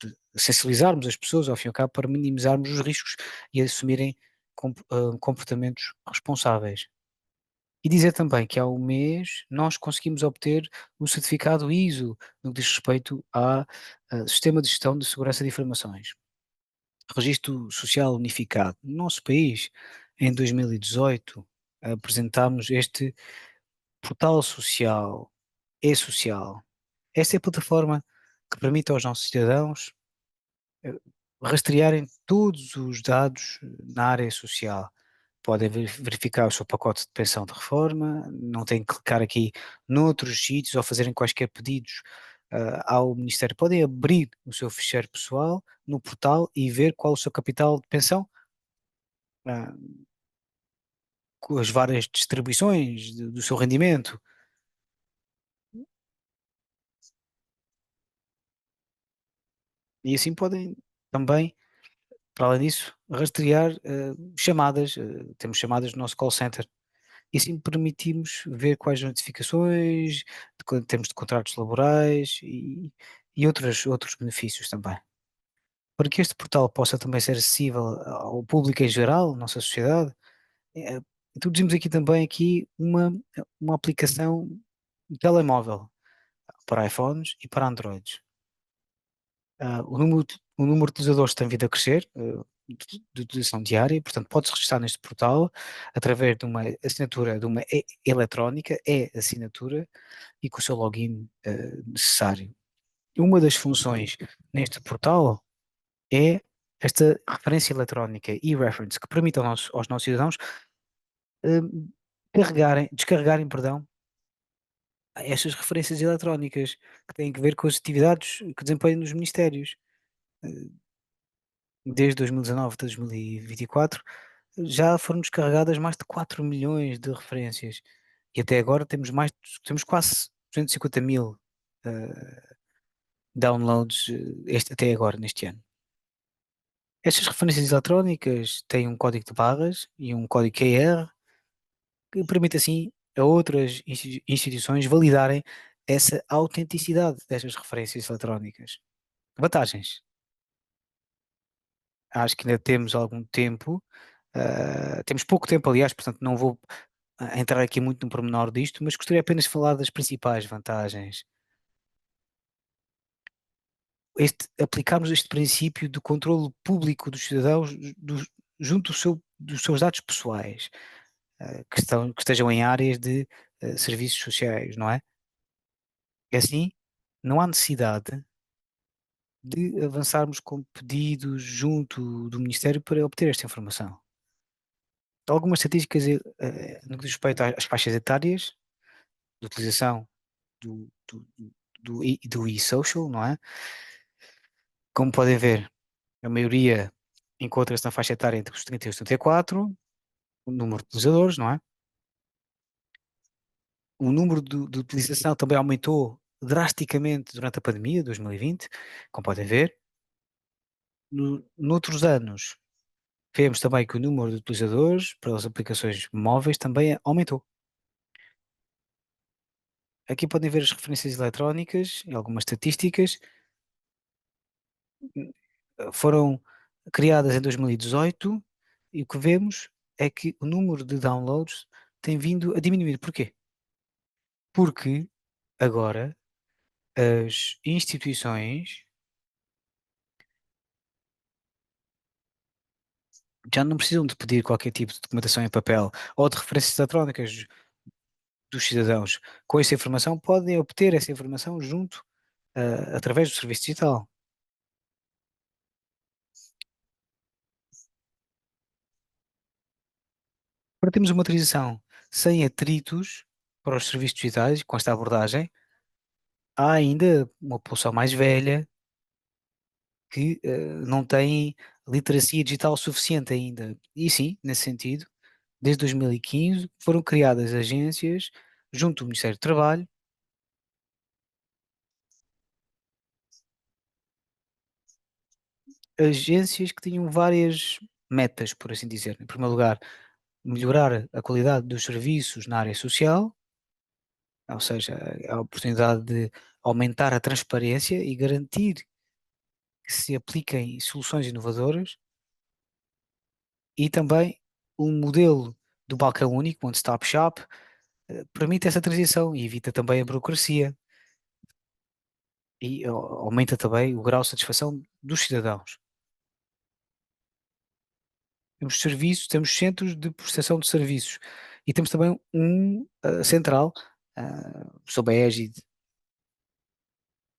de sensibilizarmos as pessoas, ao fim e ao cabo, para minimizarmos os riscos e assumirem comportamentos responsáveis. E dizer também que há um mês nós conseguimos obter o certificado ISO no que diz respeito a Sistema de Gestão de Segurança de Informações. Registro Social Unificado. No nosso país, em 2018, apresentámos este portal social, e-social. Esta é a plataforma que permite aos nossos cidadãos eh, rastrearem todos os dados na área social. Podem verificar o seu pacote de pensão de reforma, não têm que clicar aqui noutros sítios ou fazerem quaisquer pedidos ao Ministério. Podem abrir o seu ficheiro pessoal no portal e ver qual o seu capital de pensão, ah, com as várias distribuições do seu rendimento. E assim podem também, para além disso, rastrear chamadas. Temos chamadas no nosso call center. E assim permitimos ver quais notificações, em termos de contratos laborais e outros benefícios também. Para que este portal possa também ser acessível ao público em geral, nossa sociedade, eh, introduzimos aqui também uma aplicação de telemóvel. para iPhones e para Androids. O número de utilizadores tem vindo a crescer, de utilização diária, portanto, pode-se registrar neste portal através de uma assinatura, de uma eletrónica, assinatura, e com o seu login necessário. Uma das funções neste portal é esta referência eletrónica e-reference, que permite aos nossos cidadãos descarregarem, perdão, estas referências eletrónicas que têm a ver com as atividades que desempenham nos ministérios. Desde 2019 até 2024, já foram descarregadas mais de 4 milhões de referências e até agora temos quase 250.000 downloads até agora, neste ano. Estas referências eletrónicas têm um código de barras e um código QR que permite assim a outras instituições validarem essa autenticidade destas referências eletrónicas. Vantagens. Acho que ainda temos algum tempo, temos pouco tempo, aliás, portanto não vou entrar aqui muito no pormenor disto, mas gostaria apenas de falar das principais vantagens. Aplicarmos este princípio de controle público dos cidadãos junto dos seus dados pessoais, que estejam em áreas de serviços sociais, não é? E assim, não há necessidade de avançarmos com pedidos junto do Ministério para obter esta informação. Algumas estatísticas no que diz respeito às faixas etárias de utilização do e-social, não é? Como podem ver, a maioria encontra-se na faixa etária entre os 30 e os 34, o número de utilizadores, não é? O número de utilização também aumentou drasticamente durante a pandemia, 2020, como podem ver. Noutros anos, vemos também que o número de utilizadores para as aplicações móveis também aumentou. Aqui podem ver as referências eletrónicas e algumas estatísticas. Foram criadas em 2018 e o que vemos é que o número de downloads tem vindo a diminuir. Porquê? Porque agora as instituições já não precisam de pedir qualquer tipo de documentação em papel ou de referências eletrónicas dos cidadãos. Com essa informação podem obter essa informação junto através do serviço digital. Para termos uma utilização sem atritos para os serviços digitais, com esta abordagem, há ainda uma população mais velha que não tem literacia digital suficiente ainda. E sim, nesse sentido, desde 2015 foram criadas agências junto do Ministério do Trabalho, agências que tinham várias metas, por assim dizer. Em primeiro lugar, melhorar a qualidade dos serviços na área social, ou seja, a oportunidade de aumentar a transparência e garantir que se apliquem soluções inovadoras, e também um modelo do balcão único, One Stop Shop, permite essa transição e evita também a burocracia e aumenta também o grau de satisfação dos cidadãos. Temos serviços, temos centros de prestação de serviços e temos também um central sob a égide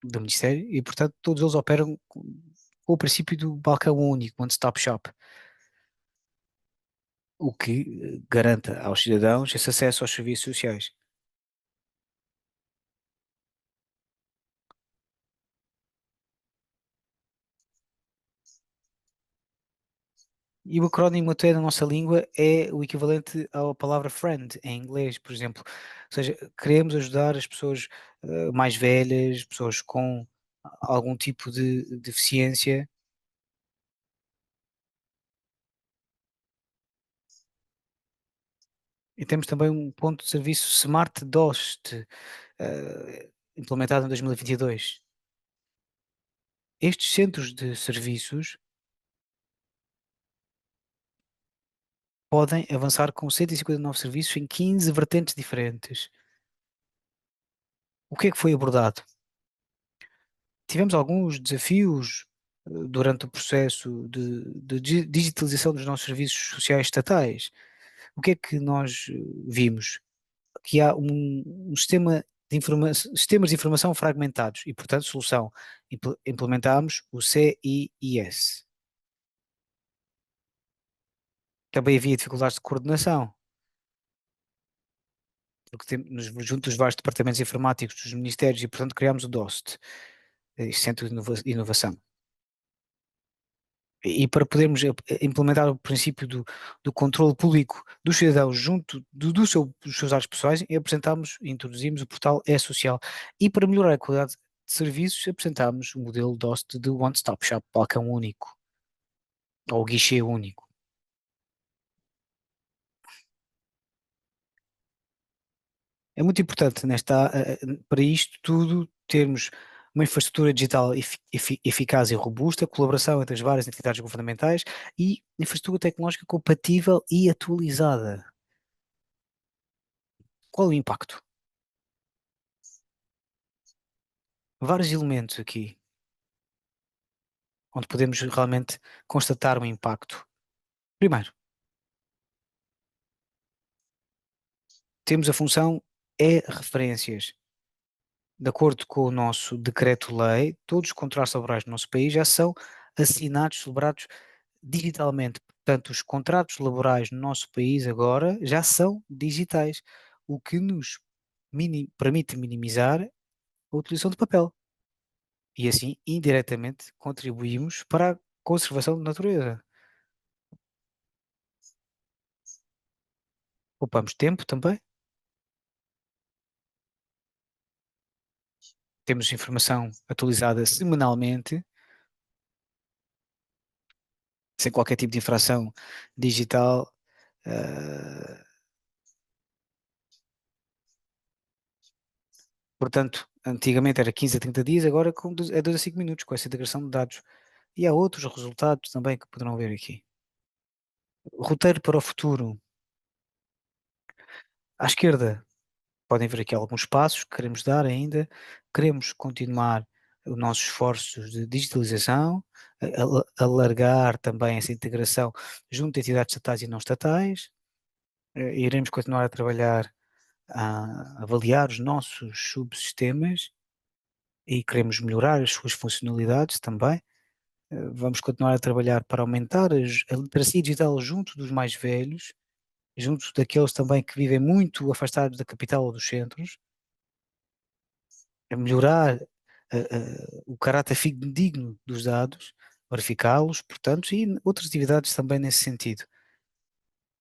do Ministério e, portanto, todos eles operam com o princípio do balcão único, One Stop Shop, o que garanta aos cidadãos esse acesso aos serviços sociais. E o acrónimo até na nossa língua é o equivalente à palavra friend em inglês, por exemplo. Ou seja, queremos ajudar as pessoas mais velhas, pessoas com algum tipo de deficiência. E temos também um ponto de serviço Smart Dost, implementado em 2022. Estes centros de serviços podem avançar com 159 serviços em 15 vertentes diferentes. O que é que foi abordado? tivemos alguns desafios durante o processo de digitalização dos nossos serviços sociais estatais. O que é que nós vimos? Que há um sistema sistemas de informação fragmentados e, portanto, solução, implementámos o CIIS. Também havia dificuldades de coordenação, porque junto dos vários departamentos informáticos dos ministérios e, portanto, criámos o DOST, Centro de Inovação. E para podermos implementar o princípio do controle público dos cidadãos junto dos seus dados pessoais, introduzimos o portal E-Social. E para melhorar a qualidade de serviços, apresentámos o modelo DOST de One Stop Shop, balcão único, ou guichê único. É muito importante para isto tudo termos uma infraestrutura digital eficaz e robusta, colaboração entre as várias entidades governamentais e infraestrutura tecnológica compatível e atualizada. Qual o impacto? Vários elementos aqui, onde podemos realmente constatar o impacto. Primeiro, temos a função e-referências. De acordo com o nosso decreto-lei, todos os contratos laborais do nosso país já são assinados, celebrados digitalmente. Portanto, os contratos laborais no nosso país agora já são digitais, o que nos permite minimizar a utilização de papel. E assim, indiretamente, contribuímos para a conservação da natureza. Poupamos tempo também. Temos informação atualizada semanalmente, sem qualquer tipo de infração digital. Portanto, antigamente era 15 a 30 dias, agora é 2 a 5 minutos com essa integração de dados. E há outros resultados também que poderão ver aqui. Roteiro para o futuro. À esquerda, podem ver aqui alguns passos que queremos dar ainda. Queremos continuar os nossos esforços de digitalização, alargar também essa integração junto a entidades estatais e não estatais. Iremos continuar a trabalhar, a avaliar os nossos subsistemas e queremos melhorar as suas funcionalidades também. Vamos continuar a trabalhar para aumentar a literacia digital junto dos mais velhos, junto daqueles também que vivem muito afastados da capital ou dos centros, a melhorar o caráter fidedigno dos dados, verificá-los, portanto, e outras atividades também nesse sentido.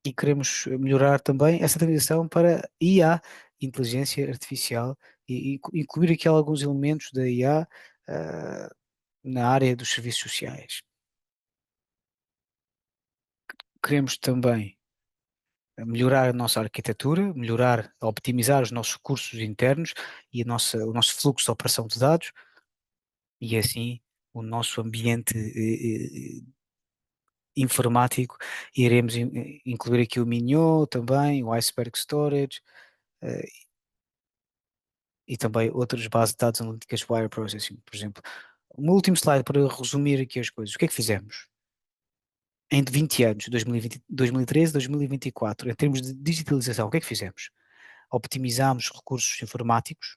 E queremos melhorar também essa transição para IA, inteligência artificial, e incluir aqui alguns elementos da IA na área dos serviços sociais. Queremos também melhorar a nossa arquitetura, optimizar os nossos recursos internos e o nosso fluxo de operação de dados, e assim o nosso ambiente informático. Iremos incluir aqui o Minho também, o Iceberg Storage, eh, e também outras bases de dados analíticas Wire Processing, por exemplo. Um último slide para resumir aqui as coisas. O que é que fizemos? Em 20 anos, 2020, 2013, 2024, em termos de digitalização, o que é que fizemos? Optimizámos recursos informáticos,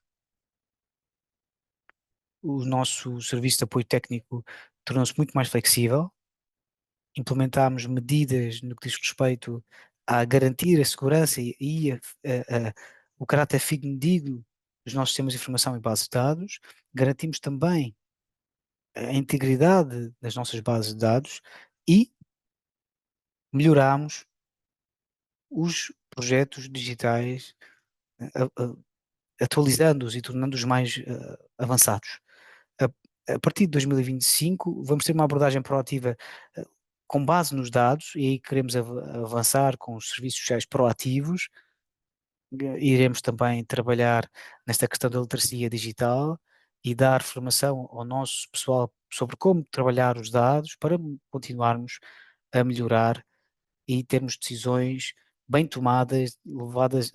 o nosso serviço de apoio técnico tornou-se muito mais flexível, implementámos medidas no que diz respeito a garantir a segurança o caráter fidedigno dos nossos sistemas de informação e bases de dados, garantimos também a integridade das nossas bases de dados e melhorámos os projetos digitais, atualizando-os e tornando-os mais avançados. A partir de 2025 vamos ter uma abordagem proativa com base nos dados, e aí queremos avançar com os serviços sociais proativos. Iremos também trabalhar nesta questão da literacia digital e dar formação ao nosso pessoal sobre como trabalhar os dados para continuarmos a melhorar e termos decisões bem tomadas, levadas,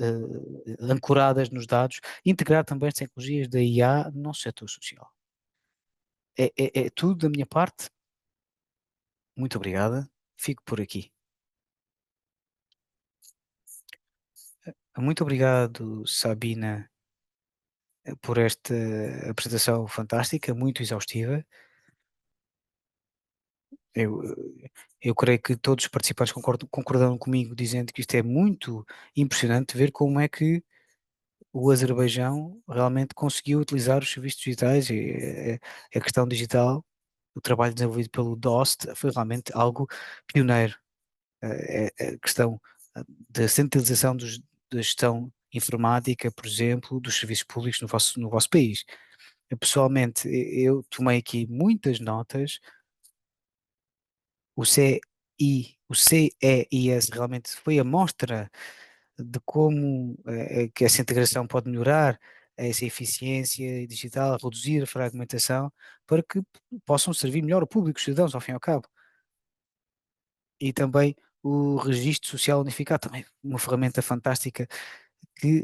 ancoradas nos dados, e integrar também as tecnologias da IA no nosso setor social. É tudo da minha parte. Muito obrigada. Fico por aqui. Muito obrigado, Sabina, por esta apresentação fantástica, muito exaustiva. Eu, eu creio que todos os participantes concordaram comigo, dizendo que isto é muito impressionante ver como é que o Azerbaijão realmente conseguiu utilizar os serviços digitais e a questão digital, o trabalho desenvolvido pelo DOST foi realmente algo pioneiro. A questão da centralização da gestão informática, por exemplo, dos serviços públicos no vosso país. Pessoalmente, eu tomei aqui muitas notas. O CEIS realmente foi a mostra de como que essa integração pode melhorar essa eficiência digital, reduzir a fragmentação, para que possam servir melhor o público, os cidadãos, ao fim e ao cabo. E também o Registro Social Unificado, também uma ferramenta fantástica que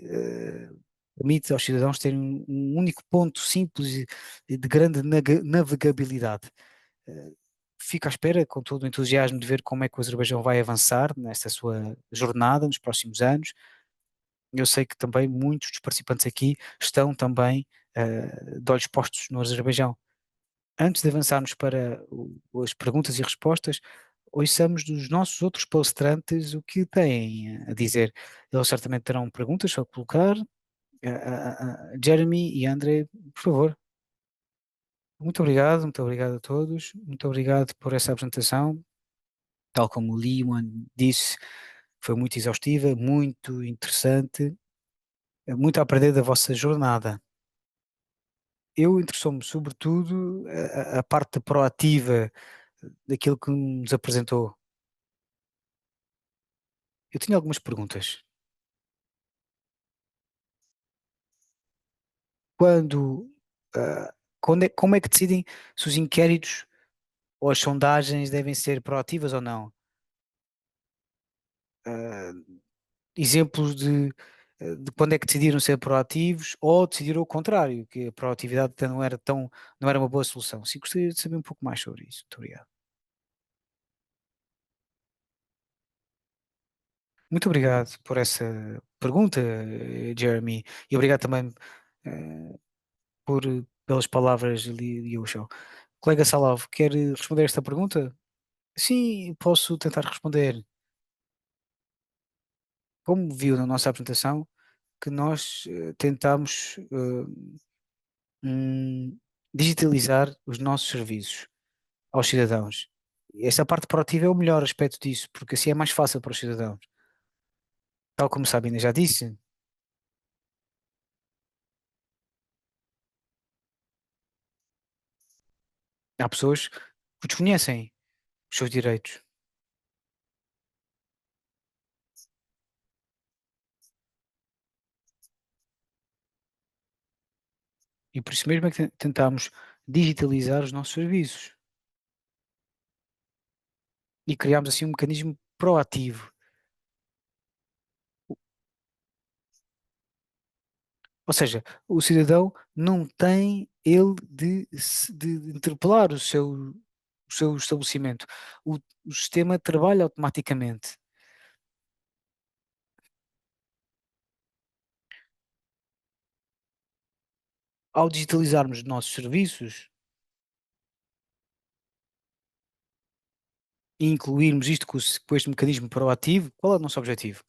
permite aos cidadãos terem um único ponto simples e de grande navegabilidade. Eh, Fico à espera, com todo o entusiasmo, de ver como é que o Azerbaijão vai avançar nesta sua jornada nos próximos anos. Eu sei que também muitos dos participantes aqui estão também de olhos postos no Azerbaijão. Antes de avançarmos para as perguntas e respostas, ouçamos dos nossos outros palestrantes o que têm a dizer. Eles certamente terão perguntas a colocar. Jeremy e André, por favor. Muito obrigado a todos. Muito obrigado por essa apresentação. Tal como o Leon disse, foi muito exaustiva, muito interessante, muito a aprender da vossa jornada. Eu interessou-me sobretudo a parte proativa daquilo que nos apresentou. Eu tinha algumas perguntas. Quando, como é que decidem se os inquéritos ou as sondagens devem ser proativas ou não? Ah, Exemplos de quando é que decidiram ser proativos ou decidiram o contrário, que a proatividade até não era uma boa solução. Sim, gostaria de saber um pouco mais sobre isso. Muito obrigado. Muito obrigado por essa pergunta, Jeremy, e obrigado também eh, pelas palavras de Yoshua. Colega Salov, quer responder esta pergunta? Sim, posso tentar responder. Como viu na nossa apresentação, que nós tentamos digitalizar os nossos serviços aos cidadãos. Esta parte proativa é o melhor aspecto disso, porque assim é mais fácil para os cidadãos. Tal como Sabina já disse, há pessoas que desconhecem os seus direitos. E por isso mesmo é que tentamos digitalizar os nossos serviços e criamos assim um mecanismo proativo. Ou seja, o cidadão não tem ele de interpelar o seu estabelecimento. O sistema trabalha automaticamente. Ao digitalizarmos os nossos serviços e incluirmos isto com este mecanismo proativo, qual é o nosso objetivo?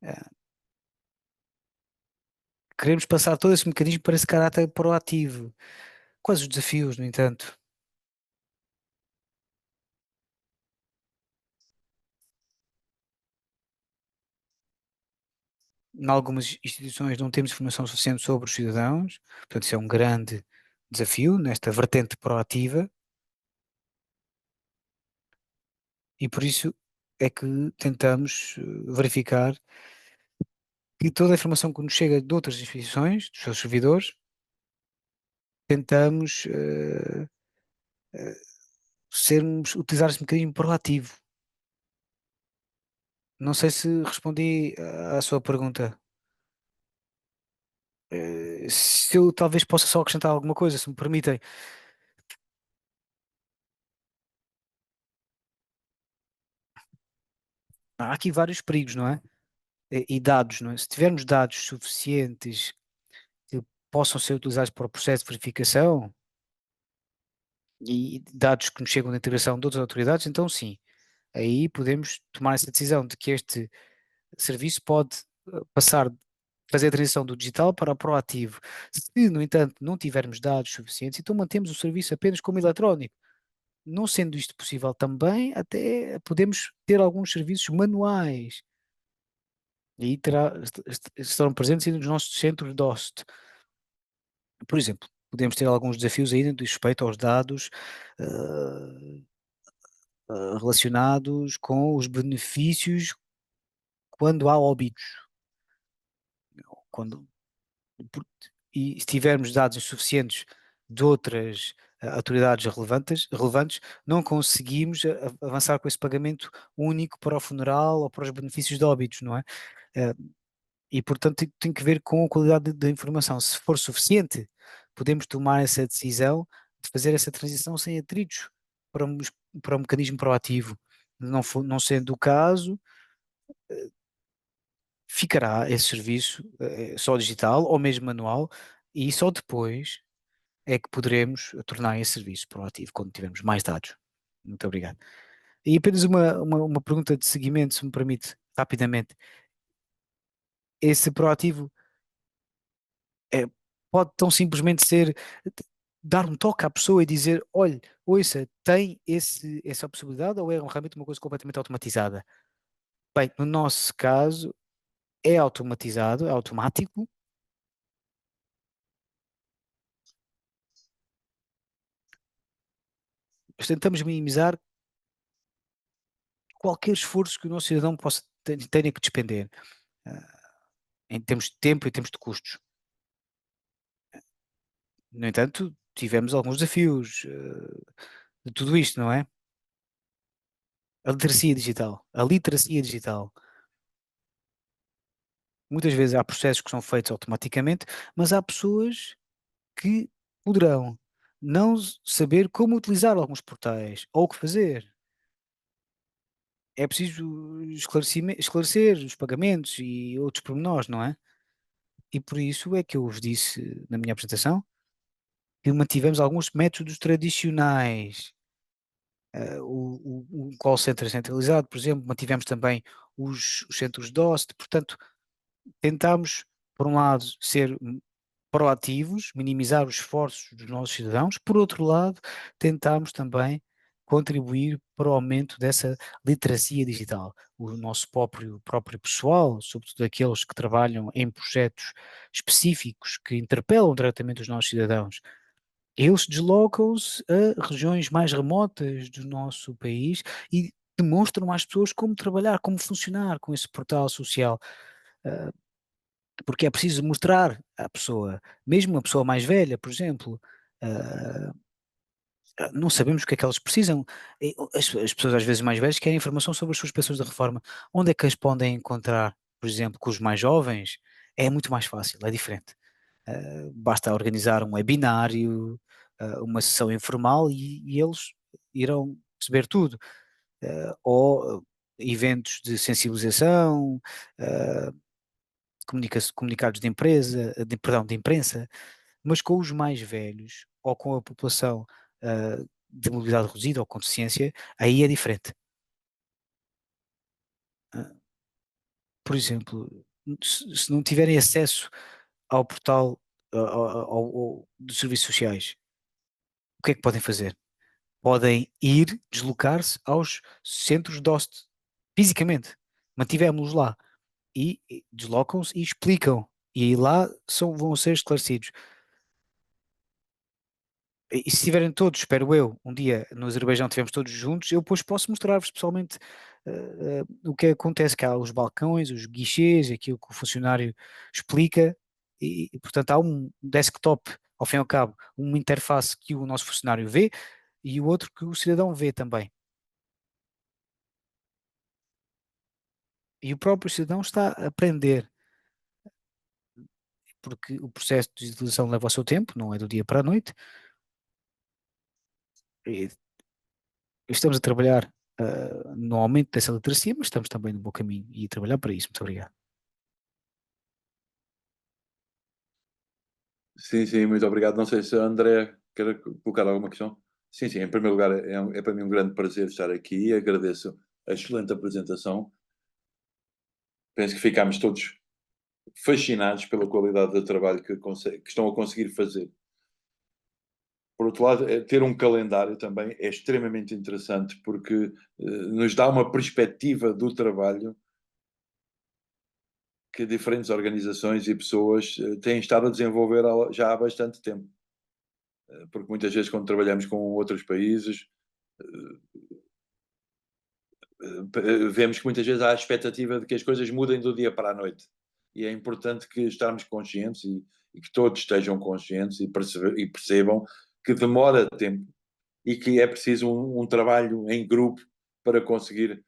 Eh, Queremos passar todo esse mecanismo para esse caráter proativo. Quais os desafios, no entanto? Em algumas instituições não temos informação suficiente sobre os cidadãos, portanto, isso é um grande desafio nesta vertente proativa, e por isso é que tentamos verificar que toda a informação que nos chega de outras instituições, dos seus servidores, tentamos eh, utilizar esse mecanismo proativo. Não sei se respondi à sua pergunta. Se eu talvez possa só acrescentar alguma coisa, se me permitem. há aqui vários perigos, não é? E dados, não é? Se tivermos dados suficientes que possam ser utilizados para o processo de verificação e dados que nos chegam da integração de outras autoridades, então sim, aí podemos tomar essa decisão de que este serviço pode passar, fazer a transição do digital para o proativo. Se, no entanto, não tivermos dados suficientes, então mantemos o serviço apenas como eletrónico. Não sendo isto possível também, até podemos ter alguns serviços manuais. E aí estarão presentes ainda nos nossos centros DOST. Por exemplo, podemos ter alguns desafios ainda de respeito aos dados eh, relacionados com os benefícios quando há óbitos. Quando, por- e se tivermos dados insuficientes de outras autoridades relevantes, não conseguimos avançar com esse pagamento único para o funeral ou para os benefícios de óbitos, não é? Eh, E, portanto, tem que ver com a qualidade da informação. Se for suficiente, podemos tomar essa decisão de fazer essa transição sem atritos para um mecanismo proativo. Não sendo o caso, ficará esse serviço só digital ou mesmo manual, e só depois é que poderemos tornar esse serviço proativo, quando tivermos mais dados. Muito obrigado. E apenas uma pergunta de seguimento, se me permite, rapidamente. Esse proativo é, pode tão simplesmente ser dar um toque à pessoa e dizer, olha, ouça, tem essa possibilidade, ou é realmente uma coisa completamente automatizada? Bem, no nosso caso é automatizado, é automático. Nós tentamos minimizar qualquer esforço que o nosso cidadão tenha que despender, em termos de tempo e em termos de custos. No entanto, tivemos alguns desafios de tudo isto, não é? A literacia digital. Muitas vezes há processos que são feitos automaticamente, mas há pessoas que poderão não saber como utilizar alguns portais ou o que fazer. É preciso esclarecer os pagamentos e outros pormenores, não é? E por isso é que eu vos disse na minha apresentação que mantivemos alguns métodos tradicionais. O call center centralizado, por exemplo, mantivemos também os centros DOST, portanto, tentámos, por um lado, ser proativos, minimizar os esforços dos nossos cidadãos, por outro lado, tentámos também contribuir para o aumento dessa literacia digital. O nosso próprio pessoal, sobretudo aqueles que trabalham em projetos específicos que interpelam diretamente os nossos cidadãos, eles deslocam-se a regiões mais remotas do nosso país e demonstram às pessoas como trabalhar, como funcionar com esse portal social. Ah, Porque é preciso mostrar à pessoa, mesmo uma pessoa mais velha, por exemplo, ah, não sabemos o que é que elas precisam. As pessoas às vezes mais velhas querem informação sobre as suas pensões da reforma. Onde é que as podem encontrar, por exemplo, com os mais jovens? É muito mais fácil, é diferente. Basta organizar um webinário, uma sessão informal e eles irão perceber tudo. Ou eventos de sensibilização, uh, comunicados de empresa, perdão, de imprensa, mas com os mais velhos ou com a população de mobilidade reduzida ou com deficiência, aí é diferente. Ah, por exemplo, se não tiverem acesso ao portal dos serviços sociais, o que é que podem fazer? Podem ir deslocar-se aos centros DOST, fisicamente. Mantivemos-los lá. E deslocam-se e explicam. E aí lá vão ser esclarecidos. E se estiverem todos, espero eu, um dia no Azerbaijão estivermos todos juntos, eu depois posso mostrar-vos pessoalmente o que acontece, que há os balcões, os guichês, aquilo que o funcionário explica, portanto há um desktop, ao fim e ao cabo, uma interface que o nosso funcionário vê e o outro que o cidadão vê também. E o próprio cidadão está a aprender, porque o processo de digitalização leva o seu tempo, não é do dia para a noite, e estamos a trabalhar no aumento dessa literacia, mas estamos também no bom caminho e trabalhar para isso. Muito obrigado. Sim, sim, muito obrigado. Não sei se a André quer colocar alguma questão. Sim, sim, em primeiro lugar, é para mim um grande prazer estar aqui e agradeço a excelente apresentação. Penso que ficámos todos fascinados pela qualidade do trabalho que estão a conseguir fazer. Por outro lado, ter um calendário também é extremamente interessante porque nos dá uma perspectiva do trabalho que diferentes organizações e pessoas têm estado a desenvolver já há bastante tempo. Porque muitas vezes quando trabalhamos com outros países, vemos que muitas vezes há a expectativa de que as coisas mudem do dia para a noite. E é importante que estarmos conscientes e que todos estejam conscientes e percebam que demora tempo e que é preciso um trabalho em grupo para conseguir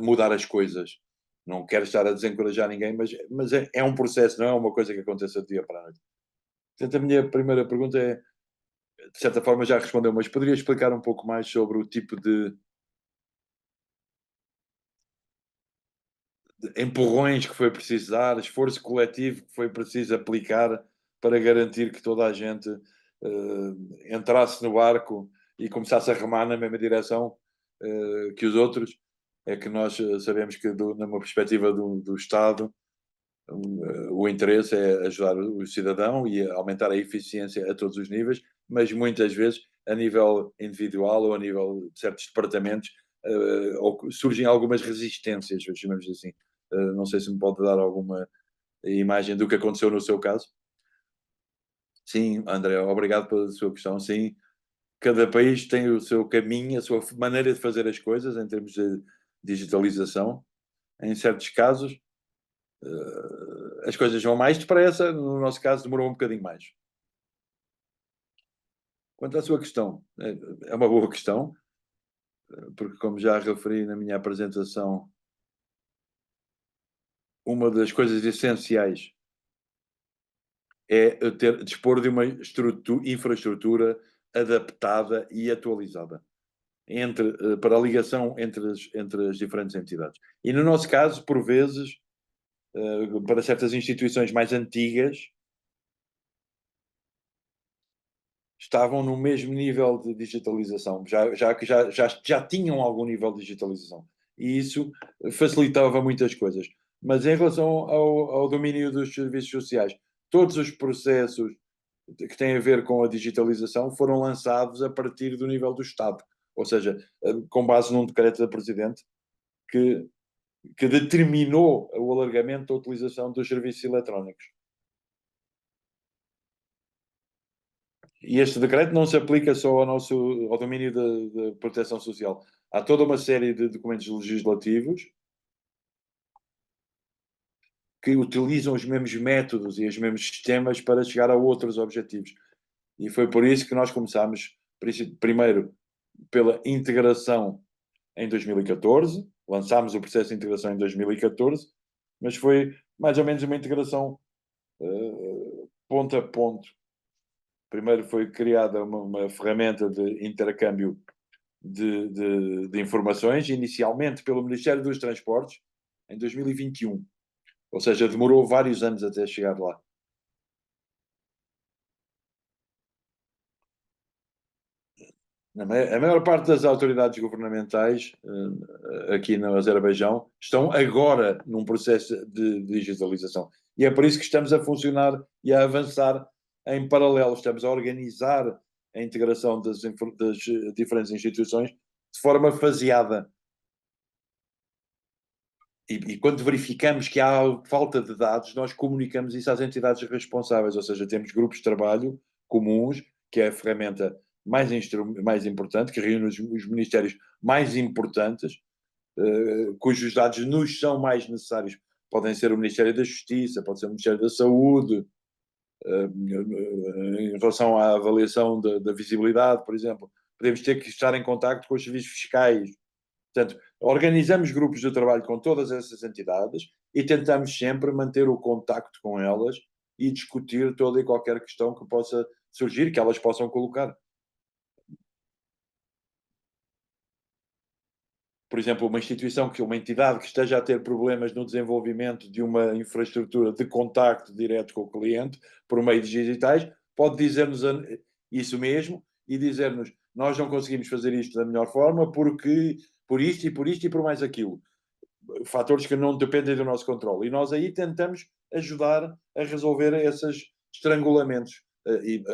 mudar as coisas. Não quero estar a desencorajar ninguém, mas é um processo, não é uma coisa que aconteça do dia para a noite. Portanto, a minha primeira pergunta é, de certa forma já respondeu, mas poderia explicar um pouco mais sobre o tipo de empurrões que foi preciso dar, esforço coletivo que foi preciso aplicar para garantir que toda a gente entrasse no barco e começasse a remar na mesma direção que os outros. É que nós sabemos que, numa perspectiva do Estado, o interesse é ajudar o cidadão e aumentar a eficiência a todos os níveis, mas muitas vezes, a nível individual ou a nível de certos departamentos, surgem algumas resistências, chamamos assim. Não sei se me pode dar alguma imagem do que aconteceu no seu caso. Sim, André, obrigado pela sua questão. Sim, cada país tem o seu caminho, a sua maneira de fazer as coisas em termos de digitalização. Em certos casos, as coisas vão mais depressa, no nosso caso demorou um bocadinho mais. Quanto à sua questão, é uma boa questão, porque como já referi na minha apresentação, uma das coisas essenciais é dispor de uma infraestrutura adaptada e atualizada para a ligação entre as diferentes entidades. E no nosso caso, por vezes, para certas instituições mais antigas, estavam no mesmo nível de digitalização, já tinham algum nível de digitalização. E isso facilitava muitas coisas. Mas em relação ao domínio dos serviços sociais, todos os processos que têm a ver com a digitalização foram lançados a partir do nível do Estado. Ou seja, com base num decreto da Presidente que determinou o alargamento da utilização dos serviços eletrónicos. E este decreto não se aplica só ao domínio da proteção social. Há toda uma série de documentos legislativos que utilizam os mesmos métodos e os mesmos sistemas para chegar a outros objetivos. E foi por isso que nós começámos, primeiro, pela integração em 2014, lançámos o processo de integração em 2014, mas foi mais ou menos uma integração ponto a ponto. Primeiro foi criada uma ferramenta de intercâmbio de informações, inicialmente pelo Ministério dos Transportes, em 2021. Ou seja, demorou vários anos até chegar lá. A maior parte das autoridades governamentais aqui no Azerbaijão estão agora num processo de digitalização. E é por isso que estamos a funcionar e a avançar em paralelo. Estamos a organizar a integração das diferentes instituições de forma faseada. E quando verificamos que há falta de dados, nós comunicamos isso às entidades responsáveis, ou seja, temos grupos de trabalho comuns, que é a ferramenta mais importante, que reúne os ministérios mais importantes, cujos dados nos são mais necessários. Podem ser o Ministério da Justiça, pode ser o Ministério da Saúde, em relação à avaliação da visibilidade, por exemplo. Podemos ter que estar em contacto com os serviços fiscais. Portanto, organizamos grupos de trabalho com todas essas entidades e tentamos sempre manter o contacto com elas e discutir toda e qualquer questão que possa surgir, que elas possam colocar. por exemplo, uma entidade que esteja a ter problemas no desenvolvimento de uma infraestrutura de contacto direto com o cliente por meio de digitais, pode dizer-nos isso mesmo e dizer-nos: nós não conseguimos fazer isto da melhor forma porque por isto e por mais aquilo. Fatores que não dependem do nosso controle. E nós aí tentamos ajudar a resolver esses estrangulamentos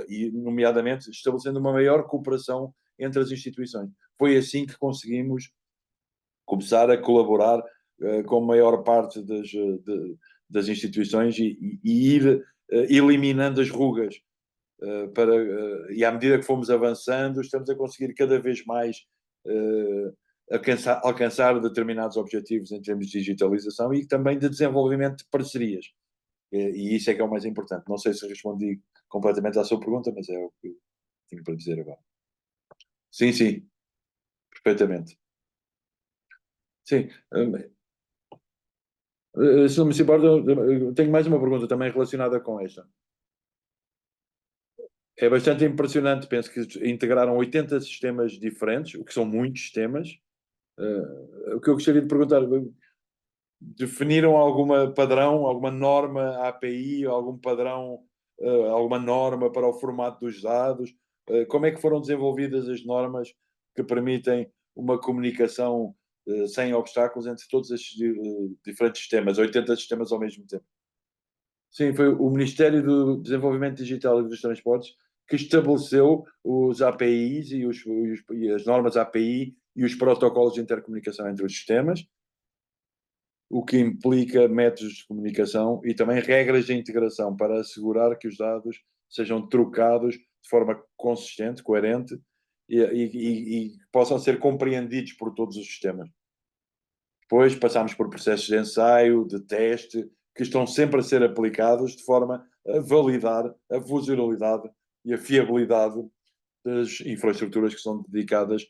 e nomeadamente, estabelecendo uma maior cooperação entre as instituições. Foi assim que conseguimos começar a colaborar com a maior parte das instituições e ir eliminando as rugas. E à medida que fomos avançando, estamos a conseguir cada vez mais alcançar determinados objetivos em termos de digitalização e também de desenvolvimento de parcerias. E isso é que é o mais importante. Não sei se respondi completamente à sua pergunta, mas é o que tenho para dizer agora. Sim, sim, perfeitamente. Sim. Se não me importa, tenho mais uma pergunta também relacionada com esta. É bastante impressionante, penso que integraram 80 sistemas diferentes, o que são muitos sistemas. O que eu gostaria de perguntar, definiram alguma padrão, alguma norma API, algum padrão, alguma norma para o formato dos dados? Como é que foram desenvolvidas as normas que permitem uma comunicação sem obstáculos entre todos estes diferentes sistemas, 80 sistemas ao mesmo tempo? Sim, foi o Ministério do Desenvolvimento Digital e dos Transportes que estabeleceu os APIs e as normas API e os protocolos de intercomunicação entre os sistemas, o que implica métodos de comunicação e também regras de integração para assegurar que os dados sejam trocados de forma consistente, coerente e possam ser compreendidos por todos os sistemas. Depois passámos por processos de ensaio, de teste, que estão sempre a ser aplicados de forma a validar a funcionalidade e a fiabilidade das infraestruturas que são dedicadas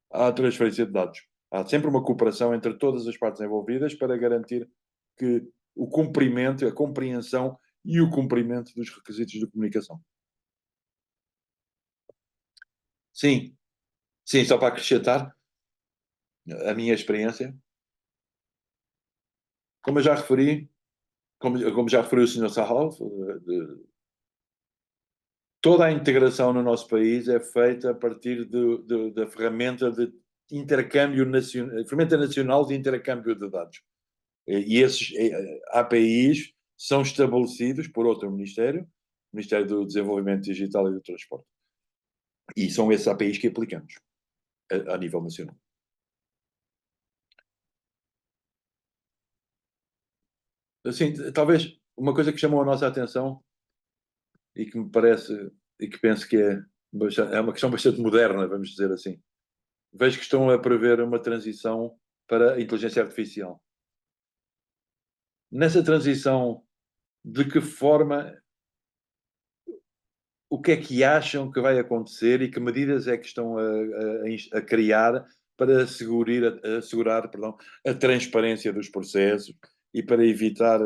à transferência de dados. Há sempre uma cooperação entre todas as partes envolvidas para garantir que o cumprimento, a compreensão e o cumprimento dos requisitos de comunicação. Sim, sim, só para acrescentar a minha experiência. Como eu já referi, como já referiu o Sr. Sarraf, toda a integração no nosso país é feita a partir da ferramenta de intercâmbio nacional, ferramenta nacional de intercâmbio de dados. E esses APIs são estabelecidos por outro Ministério, o Ministério do Desenvolvimento Digital e do Transporte. E são esses APIs que aplicamos a nível nacional. Assim, talvez uma coisa que chamou a nossa atenção e que me parece, e que penso que é uma questão bastante moderna, vamos dizer assim. Vejo que estão a prever uma transição para a inteligência artificial. Nessa transição, de que forma, o que é que acham que vai acontecer e que medidas é que estão a criar para assegurar a transparência dos processos e para evitar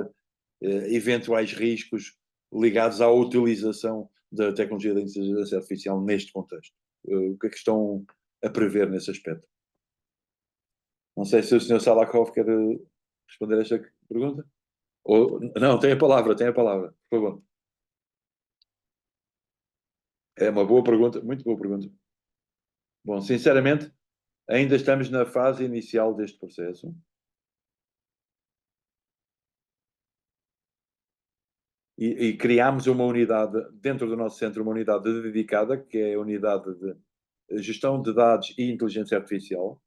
eventuais riscos ligados à utilização da tecnologia da inteligência artificial neste contexto? O que é que estão a prever nesse aspecto? Não sei se o Sr. Salakov quer responder a esta pergunta. Não, tem a palavra, por favor. É uma boa pergunta, muito boa pergunta. Bom, sinceramente, ainda estamos na fase inicial deste processo. E criámos uma unidade, dentro do nosso centro, uma unidade dedicada, que é a unidade de gestão de dados e inteligência artificial.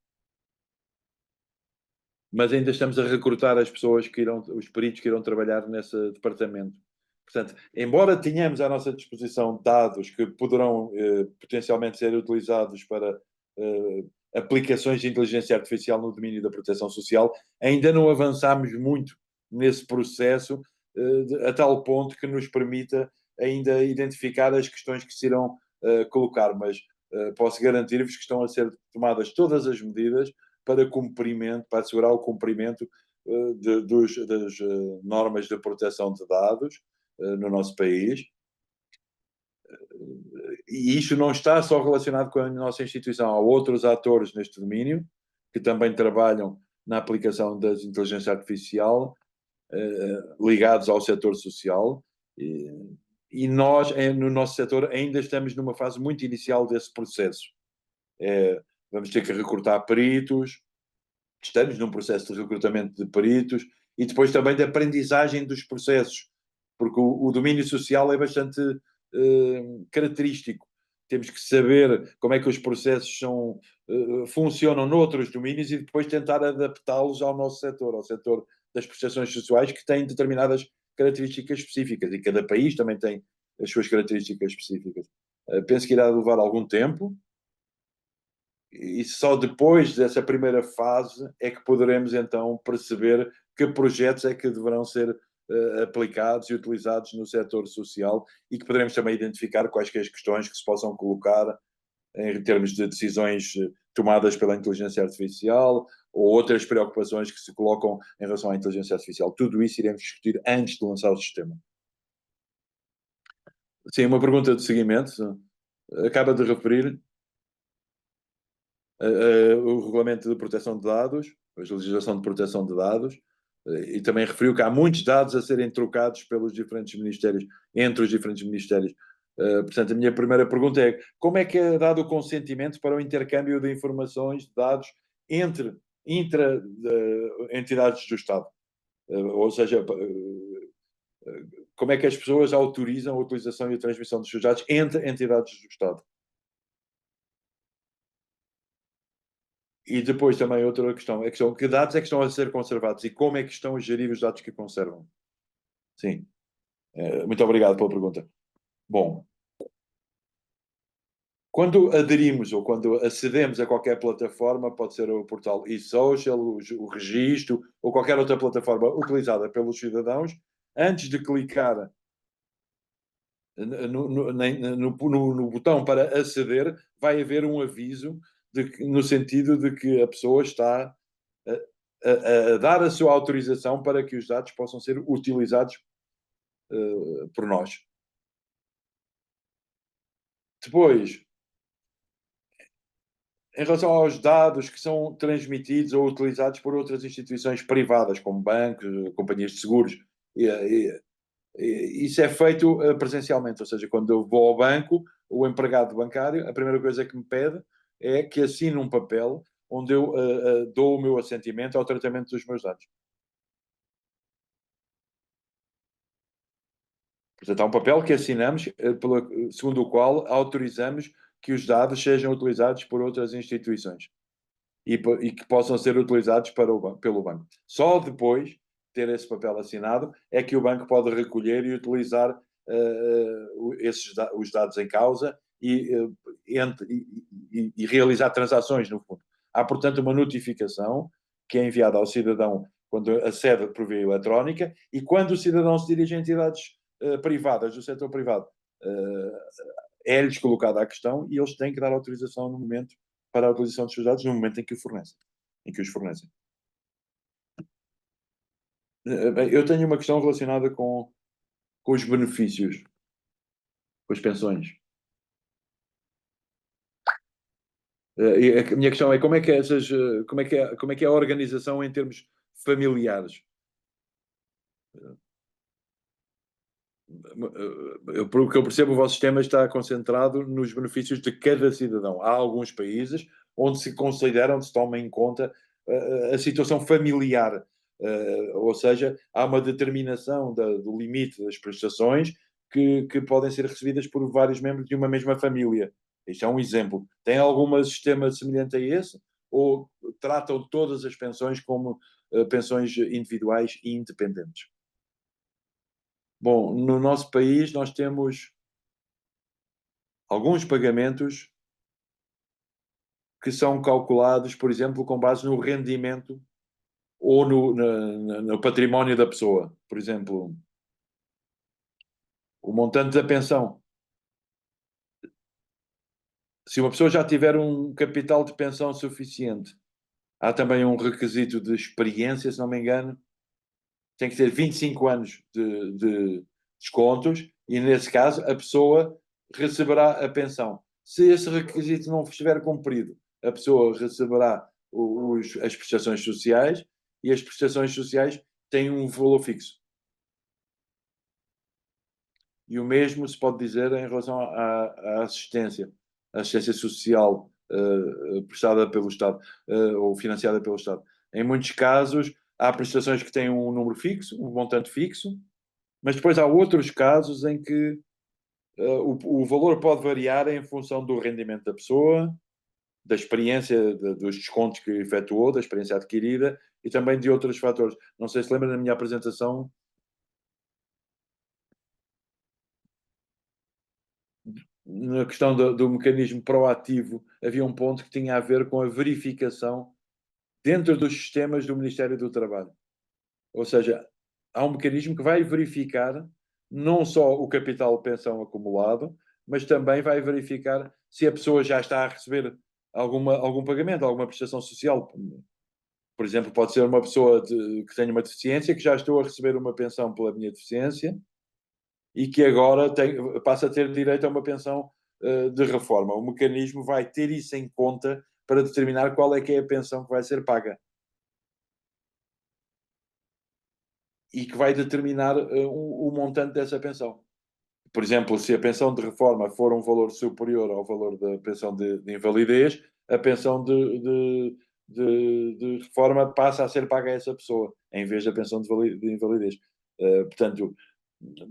Mas ainda estamos a recrutar as pessoas os peritos que irão trabalhar nesse departamento. Portanto, embora tenhamos à nossa disposição dados que poderão potencialmente ser utilizados para aplicações de inteligência artificial no domínio da proteção social, ainda não avançámos muito nesse processo a tal ponto que nos permita ainda identificar as questões que se irão colocar, mas posso garantir-vos que estão a ser tomadas todas as medidas para assegurar o cumprimento das normas de proteção de dados no nosso país. E isto não está só relacionado com a nossa instituição, há outros atores neste domínio que também trabalham na aplicação da inteligência artificial, ligados ao setor social, e nós, no nosso setor, ainda estamos numa fase muito inicial desse processo. Vamos ter que recrutar peritos, estamos num processo de recrutamento de peritos, e depois também de aprendizagem dos processos, porque o domínio social é bastante característico. Temos que saber como é que os processos funcionam noutros domínios e depois tentar adaptá-los ao nosso setor, ao setor das prestações sociais, que têm determinadas características específicas, e cada país também tem as suas características específicas. Penso que irá levar algum tempo, e só depois dessa primeira fase é que poderemos então perceber que projetos é que deverão ser aplicados e utilizados no setor social, e que poderemos também identificar quais que as questões que se possam colocar em termos de decisões tomadas pela inteligência artificial, ou outras preocupações que se colocam em relação à inteligência artificial. Tudo isso iremos discutir antes de lançar o sistema. Sim, uma pergunta de seguimento. Acaba de referir o regulamento de proteção de dados, a legislação de proteção de dados, e também referiu que há muitos dados a serem trocados pelos diferentes ministérios, entre os diferentes ministérios. Portanto, a minha primeira pergunta é: como é que é dado o consentimento para o intercâmbio de informações, de dados, entre entidades do Estado? Ou seja, como é que as pessoas autorizam a utilização e a transmissão dos seus dados entre entidades do Estado? E depois também outra questão, que dados é que estão a ser conservados e como é que estão a gerir os dados que conservam? Sim. Muito obrigado pela pergunta. Bom, quando aderimos ou quando acedemos a qualquer plataforma, pode ser o portal eSocial, o registro ou qualquer outra plataforma utilizada pelos cidadãos, antes de clicar no botão para aceder, vai haver um aviso no sentido de que a pessoa está a dar a sua autorização para que os dados possam ser utilizados por nós. Depois, em relação aos dados que são transmitidos ou utilizados por outras instituições privadas, como bancos, companhias de seguros, isso é feito presencialmente, ou seja, quando eu vou ao banco, o empregado bancário, a primeira coisa que me pede é que assine um papel onde eu dou o meu assentimento ao tratamento dos meus dados. Portanto, há um papel que assinamos, segundo o qual autorizamos que os dados sejam utilizados por outras instituições e que possam ser utilizados pelo banco. Só depois de ter esse papel assinado é que o banco pode recolher e utilizar os dados em causa e realizar transações, no fundo. Há, portanto, uma notificação que é enviada ao cidadão quando acede por via eletrónica, e quando o cidadão se dirige a entidades privadas, do setor privado, é-lhes colocada a questão e eles têm que dar autorização no momento para a utilização dos seus dados, no momento em que os fornecem. Bem, eu tenho uma questão relacionada com os benefícios, com as pensões. E a minha questão é como é que é a organização em termos familiares? Pelo que eu percebo, o vosso sistema está concentrado nos benefícios de cada cidadão. Há alguns países onde se toma em conta a situação familiar, ou seja, há uma determinação do limite das prestações que podem ser recebidas por vários membros de uma mesma família. Este é um exemplo. Tem algum sistema semelhante a esse? Ou tratam todas as pensões como pensões individuais e independentes? Bom, no nosso país nós temos alguns pagamentos que são calculados, por exemplo, com base no rendimento ou no património da pessoa. Por exemplo, o montante da pensão. Se uma pessoa já tiver um capital de pensão suficiente, há também um requisito de experiência, se não me engano, tem que ter 25 anos de descontos, e nesse caso a pessoa receberá a pensão. Se esse requisito não estiver cumprido, a pessoa receberá as prestações sociais, e as prestações sociais têm um valor fixo. E o mesmo se pode dizer em relação à assistência. A assistência social prestada pelo Estado ou financiada pelo Estado. Em muitos casos, há prestações que têm um número fixo, um montante fixo, mas depois há outros casos em que o valor pode variar em função do rendimento da pessoa, da experiência, dos descontos que efetuou, da experiência adquirida e também de outros fatores. Não sei se lembra na minha apresentação, na questão do mecanismo proativo, havia um ponto que tinha a ver com a verificação dentro dos sistemas do Ministério do Trabalho. Ou seja, há um mecanismo que vai verificar não só o capital de pensão acumulado, mas também vai verificar se a pessoa já está a receber algum pagamento, alguma prestação social. Por exemplo, pode ser uma pessoa que tenha uma deficiência, que já estou a receber uma pensão pela minha deficiência e que agora passa a ter direito a uma pensão de reforma. O mecanismo vai ter isso em conta para determinar qual é que é a pensão que vai ser paga. E que vai determinar o montante dessa pensão. Por exemplo, se a pensão de reforma for um valor superior ao valor da pensão de invalidez, a pensão de reforma passa a ser paga a essa pessoa, em vez da pensão de invalidez. Portanto,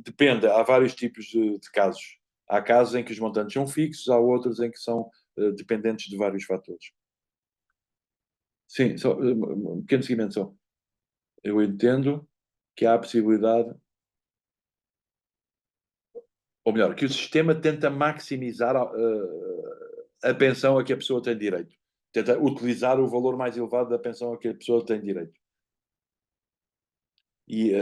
depende, há vários tipos de casos. Há casos em que os montantes são fixos, há outros em que são dependentes de vários fatores. Sim, só, um pequeno seguimento só. Eu entendo que há a possibilidade, ou melhor, que o sistema tenta maximizar a pensão a que a pessoa tem direito. Tenta utilizar o valor mais elevado da pensão a que a pessoa tem direito. E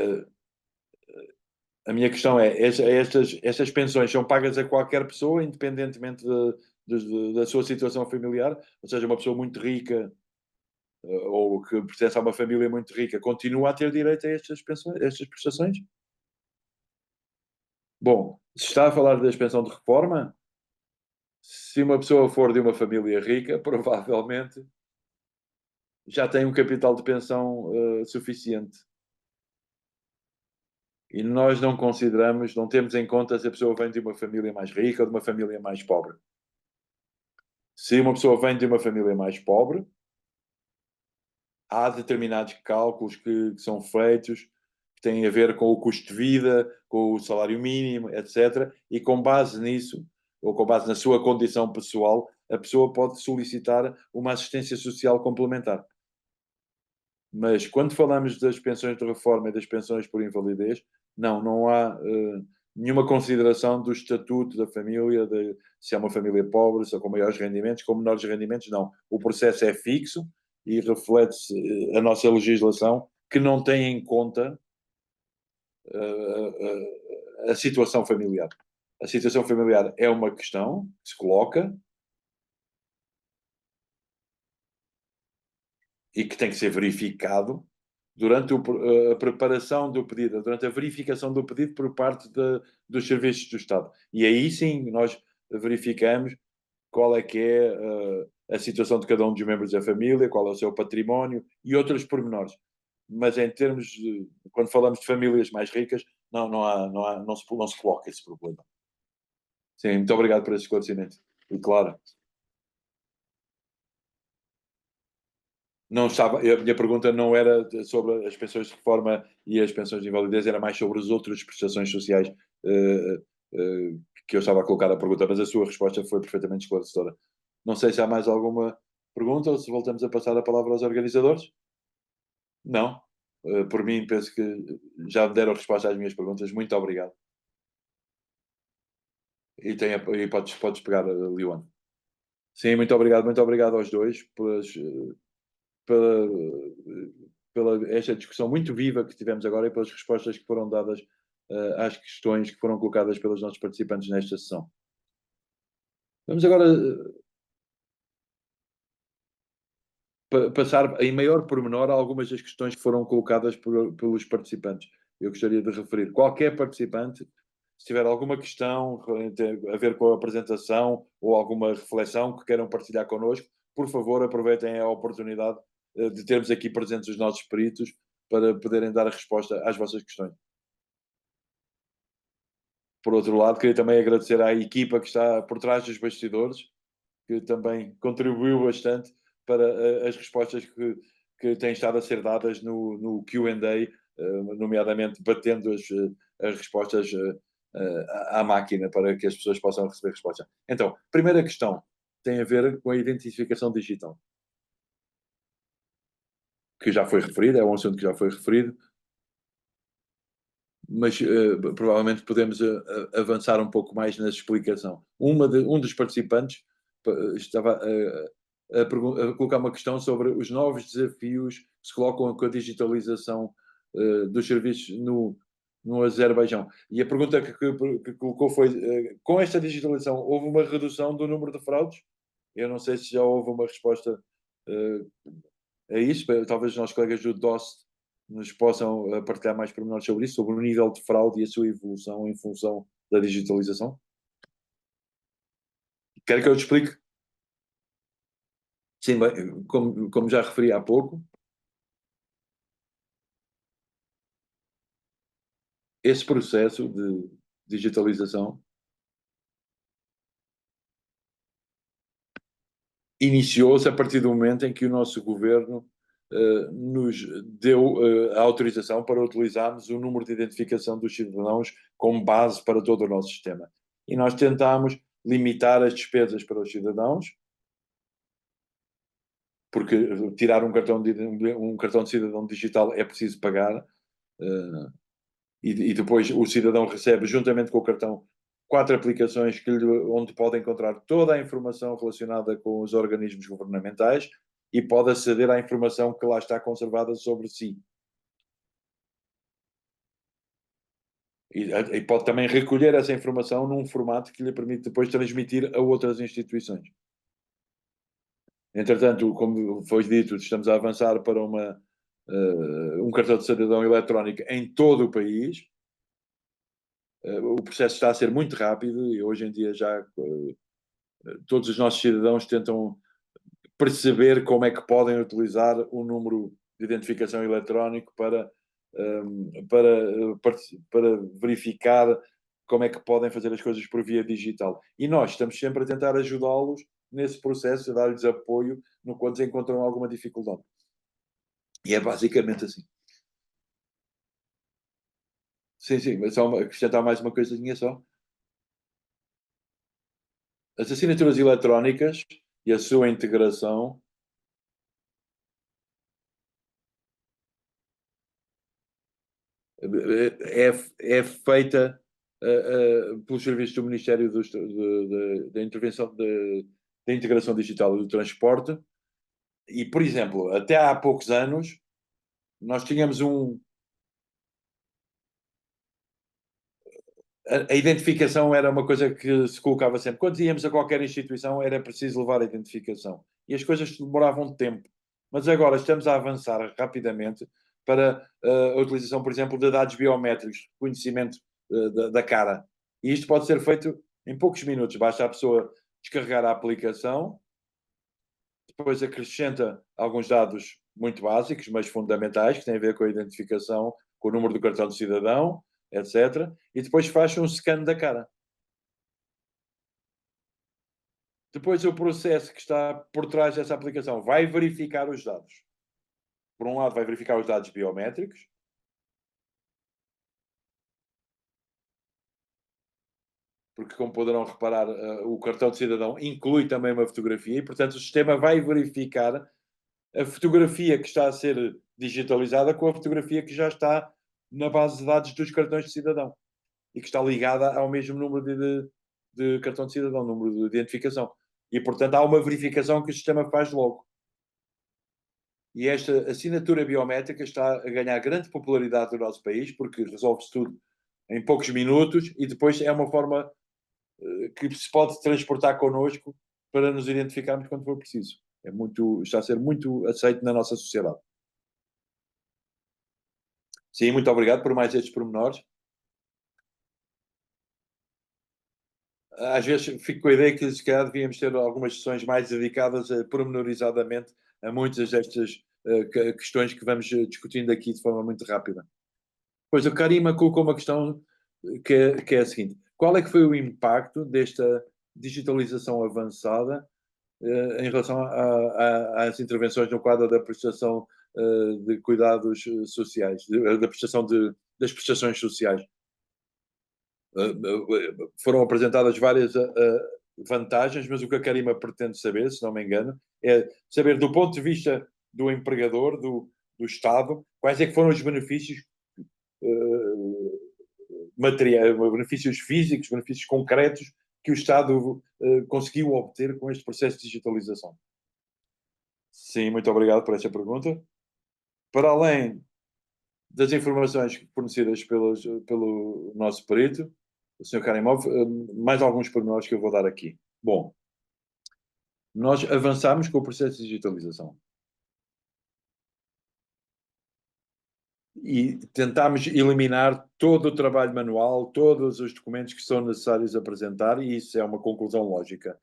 a minha questão é, estas pensões são pagas a qualquer pessoa, independentemente da sua situação familiar? Ou seja, uma pessoa muito rica ou que pertence a uma família muito rica continua a ter direito a estas prestações? Bom, se está a falar da pensão de reforma, se uma pessoa for de uma família rica, provavelmente já tem um capital de pensão suficiente. E nós não consideramos, não temos em conta se a pessoa vem de uma família mais rica ou de uma família mais pobre. Se uma pessoa vem de uma família mais pobre, há determinados cálculos que são feitos que têm a ver com o custo de vida, com o salário mínimo, etc. E com base nisso, ou com base na sua condição pessoal, a pessoa pode solicitar uma assistência social complementar. Mas quando falamos das pensões de reforma e das pensões por invalidez, não há nenhuma consideração do estatuto da família, se é uma família pobre, se é com maiores rendimentos, com menores rendimentos, não. O processo é fixo e reflete-se a nossa legislação, que não tem em conta a situação familiar. A situação familiar é uma questão que se coloca e que tem que ser verificado durante a preparação do pedido, durante a verificação do pedido por parte dos serviços do Estado. E aí sim nós verificamos qual é que é a situação de cada um dos membros da família, qual é o seu património e outros pormenores. Mas em termos quando falamos de famílias mais ricas, não se coloca esse problema. Sim, muito obrigado por esse esclarecimento. E claro, não estava, a minha pergunta não era sobre as pensões de reforma e as pensões de invalidez, era mais sobre as outras prestações sociais que eu estava a colocar a pergunta, mas a sua resposta foi perfeitamente esclarecedora. Não sei se há mais alguma pergunta ou se voltamos a passar a palavra aos organizadores. Não? Por mim, penso que já me deram resposta às minhas perguntas. Muito obrigado. E podes pegar, Leon. Sim, muito obrigado aos dois pela, pela esta discussão muito viva que tivemos agora e pelas respostas que foram dadas às questões que foram colocadas pelos nossos participantes nesta sessão. Vamos agora passar em maior pormenor algumas das questões que foram colocadas pelos participantes. Eu gostaria de referir qualquer participante, se tiver alguma questão a ver com a apresentação ou alguma reflexão que queiram partilhar connosco, por favor, aproveitem a oportunidade de termos aqui presentes os nossos peritos para poderem dar a resposta às vossas questões. Por outro lado, queria também agradecer à equipa que está por trás dos bastidores, que também contribuiu bastante para as respostas que têm estado a ser dadas no Q&A, nomeadamente batendo as respostas à máquina para que as pessoas possam receber resposta. Então, primeira questão tem a ver com a identificação digital, que já foi referido, é um assunto que já foi referido, mas provavelmente podemos avançar um pouco mais na explicação. Um dos participantes estava a colocar uma questão sobre os novos desafios que se colocam com a digitalização dos serviços no Azerbaijão. E a pergunta que colocou foi, com esta digitalização, houve uma redução do número de fraudes? Eu não sei se já houve uma resposta a isso. Talvez os nossos colegas do DOST nos possam partilhar mais pormenores sobre isso, sobre o nível de fraude e a sua evolução em função da digitalização. Quer que eu te explique? Sim, bem, como já referi há pouco, esse processo de digitalização iniciou-se a partir do momento em que o nosso governo nos deu a autorização para utilizarmos o número de identificação dos cidadãos como base para todo o nosso sistema. E nós tentámos limitar as despesas para os cidadãos, porque tirar um cartão de cidadão digital é preciso pagar, e depois o cidadão recebe, juntamente com o cartão, 4 aplicações onde pode encontrar toda a informação relacionada com os organismos governamentais e pode aceder à informação que lá está conservada sobre si. E pode também recolher essa informação num formato que lhe permite depois transmitir a outras instituições. Entretanto, como foi dito, estamos a avançar para um cartão de cidadão eletrónico em todo o país. O processo está a ser muito rápido e hoje em dia já todos os nossos cidadãos tentam perceber como é que podem utilizar o número de identificação eletrónico para verificar como é que podem fazer as coisas por via digital. E nós estamos sempre a tentar ajudá-los nesse processo, a dar-lhes apoio no quando encontram alguma dificuldade. E é basicamente assim. Sim, mas só acrescentar mais uma coisinha só. As assinaturas eletrónicas e a sua integração é feita pelos serviços do Ministério da Intervenção da Integração Digital e do Transporte. E, por exemplo, até há poucos anos, nós tínhamos a identificação era uma coisa que se colocava sempre. Quando íamos a qualquer instituição, era preciso levar a identificação. E as coisas demoravam tempo. Mas agora estamos a avançar rapidamente para a utilização, por exemplo, de dados biométricos, conhecimento da cara. E isto pode ser feito em poucos minutos. Basta a pessoa descarregar a aplicação, depois acrescenta alguns dados muito básicos, mas fundamentais, que têm a ver com a identificação, com o número do cartão de cidadão, etc. E depois faz um scan da cara. Depois o processo que está por trás dessa aplicação vai verificar os dados. Por um lado, vai verificar os dados biométricos, porque, como poderão reparar, o cartão de cidadão inclui também uma fotografia e, portanto, o sistema vai verificar a fotografia que está a ser digitalizada com a fotografia que já está na base de dados dos cartões de cidadão e que está ligada ao mesmo número de cartão de cidadão, número de identificação. E, portanto, há uma verificação que o sistema faz logo. E esta assinatura biométrica está a ganhar grande popularidade no nosso país, porque resolve-se tudo em poucos minutos e depois é uma forma que se pode transportar connosco para nos identificarmos quando for preciso. Está a ser muito aceito na nossa sociedade. Sim, muito obrigado por mais estes pormenores. às vezes fico com a ideia que se calhar devíamos ter algumas sessões mais dedicadas pormenorizadamente a muitas destas questões que vamos discutindo aqui de forma muito rápida. Pois o Karima colocou uma questão que é a seguinte: qual é que foi o impacto desta digitalização avançada em relação às intervenções no quadro da prestação de cuidados sociais, da prestação das prestações sociais? Foram apresentadas várias vantagens, mas o que a Karima pretende saber, se não me engano, é saber do ponto de vista do empregador, do Estado, quais é que foram os benefícios materiais, benefícios físicos, benefícios concretos que o Estado conseguiu obter com este processo de digitalização. Sim, muito obrigado por esta pergunta. Para além das informações fornecidas pelo nosso perito, o Sr. Karimov, mais alguns pormenores que eu vou dar aqui. Bom, nós avançamos com o processo de digitalização. E tentámos eliminar todo o trabalho manual, todos os documentos que são necessários apresentar, e isso é uma conclusão lógica.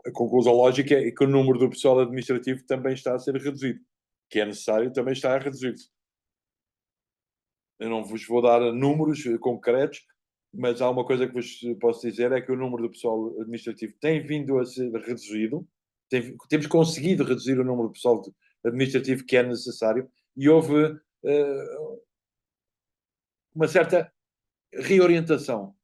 A conclusão lógica é que o número do pessoal administrativo também está a ser reduzido. Que é necessário, também está a reduzir-se. Eu não vos vou dar números concretos, mas há uma coisa que vos posso dizer, é que o número do pessoal administrativo tem vindo a ser reduzido, temos conseguido reduzir o número do pessoal administrativo que é necessário, e houve uma certa reorientação.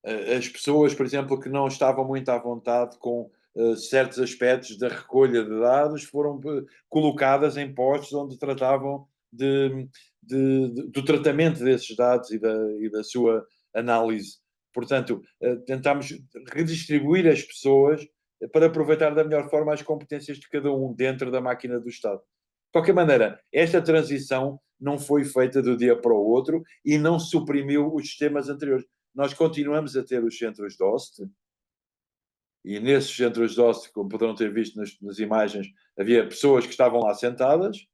As pessoas, por exemplo, que não estavam muito à vontade com certos aspectos da recolha de dados foram colocadas em postos onde tratavam do tratamento desses dados e da sua análise. Portanto, tentámos redistribuir as pessoas para aproveitar da melhor forma as competências de cada um dentro da máquina do Estado. De qualquer maneira, esta transição não foi feita do dia para o outro e não suprimiu os sistemas anteriores. Nós continuamos a ter os centros de OST, e nesses centros de OST, como poderão ter visto nas imagens, havia pessoas que estavam lá sentadas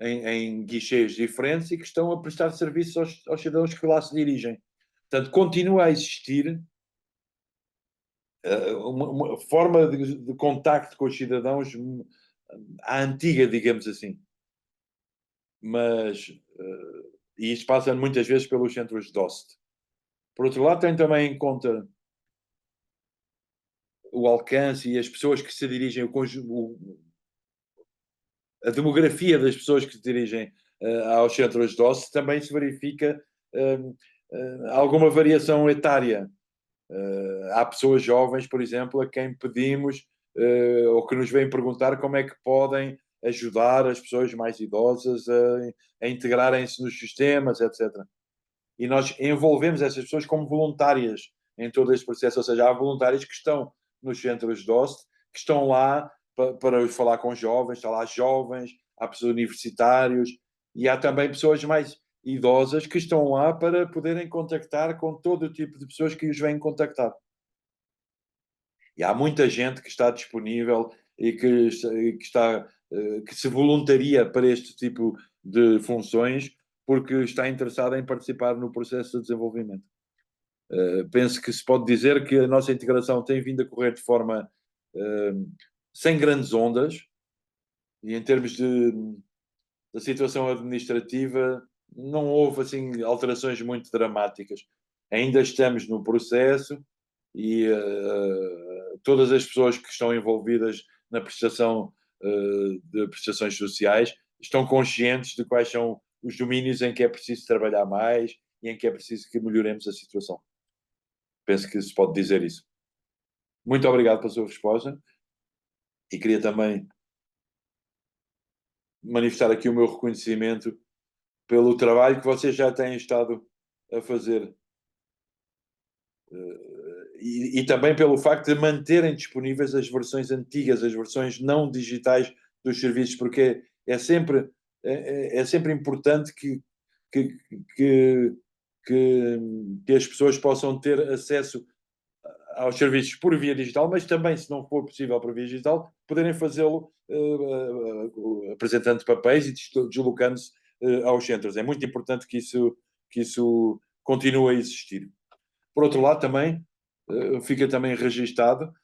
em guichês diferentes e que estão a prestar serviço aos cidadãos que lá se dirigem. Portanto, continua a existir uma forma de contacto com os cidadãos à antiga, digamos assim. Mas, e isto passa muitas vezes pelos centros de OST. Por outro lado, tem também em conta o alcance e as pessoas que se dirigem, a demografia das pessoas que se dirigem aos centros de OSS, também se verifica alguma variação etária. Há pessoas jovens, por exemplo, a quem pedimos ou que nos vêm perguntar como é que podem ajudar as pessoas mais idosas a integrarem-se nos sistemas, etc. E nós envolvemos essas pessoas como voluntárias em todo este processo, ou seja, há voluntários que estão nos centros de OST, que estão lá para falar com jovens, estão lá jovens, há pessoas universitários, e há também pessoas mais idosas que estão lá para poderem contactar com todo o tipo de pessoas que os vêm contactar. E há muita gente que está disponível e que se voluntaria para este tipo de funções porque está interessada em participar no processo de desenvolvimento. Penso que se pode dizer que a nossa integração tem vindo a correr de forma sem grandes ondas, e em termos da situação administrativa não houve assim alterações muito dramáticas. Ainda estamos no processo e todas as pessoas que estão envolvidas na prestação de prestações sociais estão conscientes de quais são os domínios em que é preciso trabalhar mais e em que é preciso que melhoremos a situação. Penso que se pode dizer isso. Muito obrigado pela sua resposta e queria também manifestar aqui o meu reconhecimento pelo trabalho que vocês já têm estado a fazer e também pelo facto de manterem disponíveis as versões antigas, as versões não digitais dos serviços, porque é sempre importante que as pessoas possam ter acesso aos serviços por via digital, mas também, se não for possível por via digital, poderem fazê-lo apresentando papéis e deslocando-se aos centros. É muito importante que que isso continue a existir. Por outro lado, também fica também registado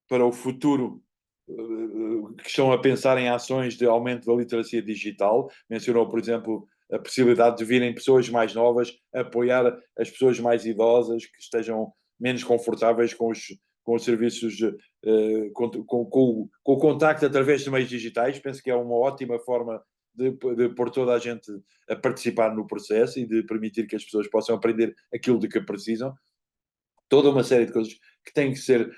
para o futuro que estão a pensar em ações de aumento da literacia digital. Mencionou, por exemplo, a possibilidade de virem pessoas mais novas a apoiar as pessoas mais idosas que estejam menos confortáveis com os serviços, com o contacto através de meios digitais. Penso que é uma ótima forma de pôr toda a gente a participar no processo e de permitir que as pessoas possam aprender aquilo de que precisam. Toda uma série de coisas que têm que ser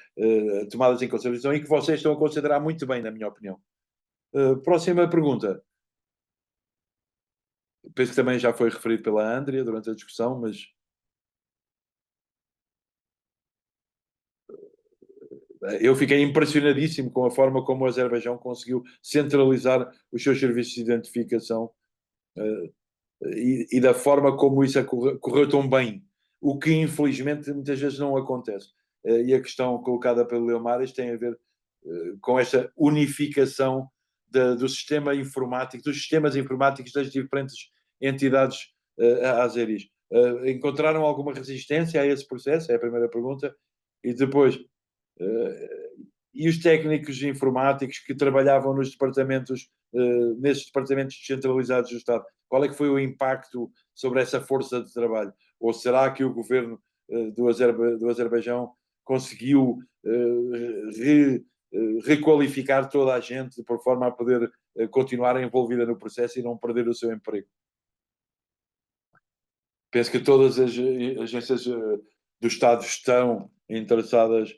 tomadas em consideração e que vocês estão a considerar muito bem, na minha opinião. Próxima pergunta. Penso que também já foi referido pela Andrea durante a discussão, mas eu fiquei impressionadíssimo com a forma como o Azerbaijão conseguiu centralizar os seus serviços de identificação e da forma como isso correu tão bem, o que infelizmente muitas vezes não acontece. E a questão colocada pelo Leomares tem a ver com esta unificação do sistema informático, dos sistemas informáticos das diferentes entidades azeris. Encontraram alguma resistência a esse processo? É a primeira pergunta. E depois, e os técnicos informáticos que trabalhavam nos departamentos, nesses departamentos descentralizados do Estado, qual é que foi o impacto sobre essa força de trabalho? Ou será que o governo do Azerbaijão conseguiu requalificar toda a gente por forma a poder continuar envolvida no processo e não perder o seu emprego? Penso que todas as agências do Estado estão interessadas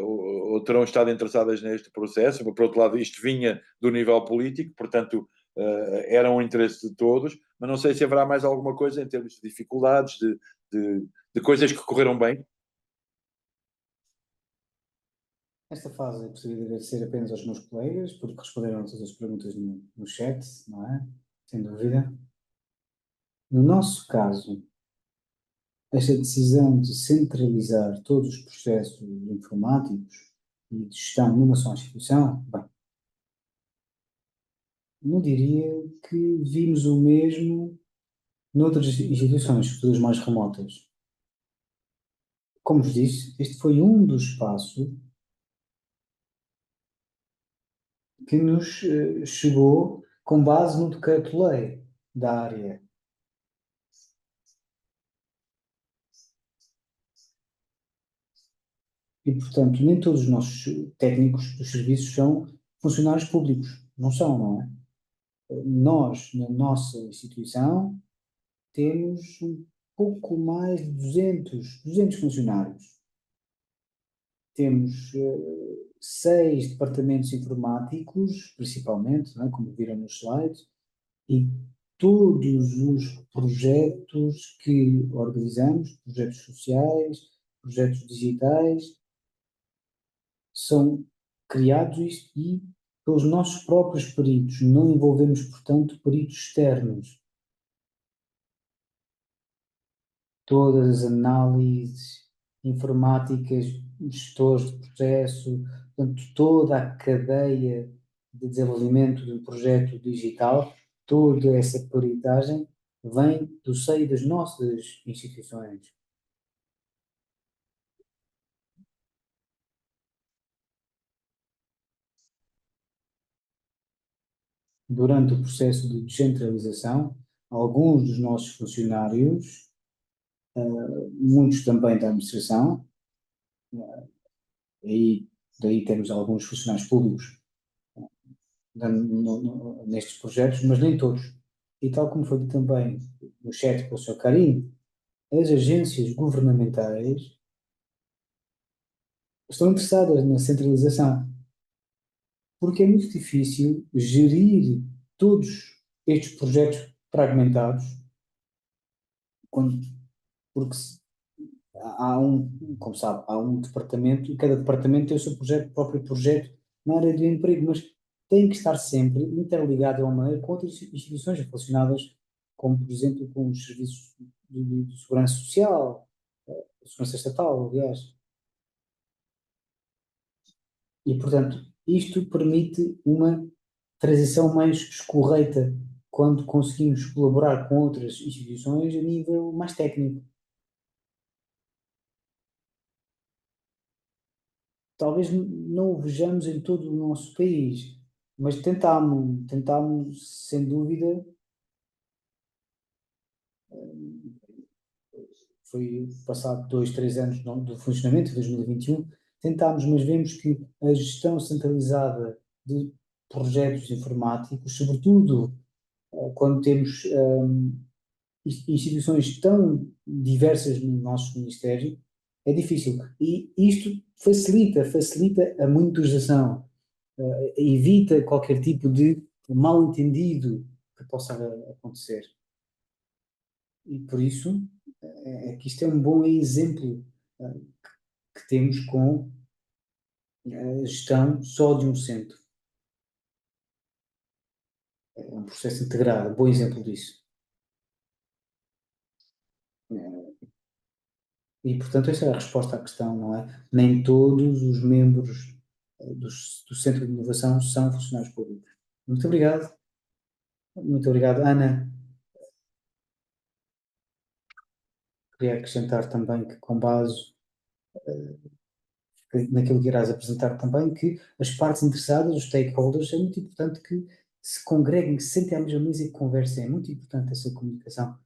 ou terão estado interessadas neste processo. Por outro lado, isto vinha do nível político, portanto, era um interesse de todos, mas não sei se haverá mais alguma coisa em termos de dificuldades, de coisas que correram bem. Nesta fase eu gostaria de agradecer apenas aos meus colegas, porque responderam a todas as perguntas no chat, não é? Sem dúvida. No nosso caso, esta decisão de centralizar todos os processos informáticos e de gestão numa só instituição, bem, não diria que vimos o mesmo noutras instituições, futuras mais remotas. Como vos disse, este foi um dos passos que nos chegou com base no decreto-lei da área. E, portanto, nem todos os nossos técnicos dos serviços são funcionários públicos. Não são, não é? Nós, na nossa instituição, temos um pouco mais de 200 funcionários. Temos 6 departamentos informáticos, principalmente, não é? Como viram nos slides, e todos os projetos que organizamos, projetos sociais, projetos digitais, são criados e pelos nossos próprios peritos. Não envolvemos, portanto, peritos externos. Todas as análises informáticas, gestores de processo, portanto, toda a cadeia de desenvolvimento de um projeto digital, toda essa peritagem vem do seio das nossas instituições. Durante o processo de descentralização, alguns dos nossos funcionários, muitos também da administração, e daí temos alguns funcionários públicos nestes projetos, mas nem todos. E tal como foi dito também no chat pelo Sr. Karim, as agências governamentais estão interessadas na centralização, porque é muito difícil gerir todos estes projetos fragmentados, porque como sabe, há um departamento e cada departamento tem o seu próprio projeto na área do emprego, mas tem que estar sempre interligado de uma maneira com outras instituições relacionadas, como, por exemplo, com os serviços de segurança social, segurança estatal, aliás. E, portanto, isto permite uma transição mais escorreita quando conseguimos colaborar com outras instituições a nível mais técnico. Talvez não o vejamos em todo o nosso país, mas tentámos sem dúvida. Foi passado 2, 3 anos do funcionamento, 2021, tentámos, mas vemos que a gestão centralizada de projetos informáticos, sobretudo quando temos instituições tão diversas no nosso Ministério, é difícil. E isto facilita a monitorização, evita qualquer tipo de mal-entendido que possa acontecer. E por isso é que isto é um bom exemplo que temos com a gestão só de um centro. É um processo integrado, um bom exemplo disso. E, portanto, essa é a resposta à questão, não é? Nem todos os membros do Centro de Inovação são funcionários públicos. Muito obrigado. Muito obrigado, Ana. Queria acrescentar também que, com base naquilo que irás apresentar também, que as partes interessadas, os stakeholders, é muito importante que se congreguem, que se sentem à mesma mesa e que conversem. É muito importante essa comunicação.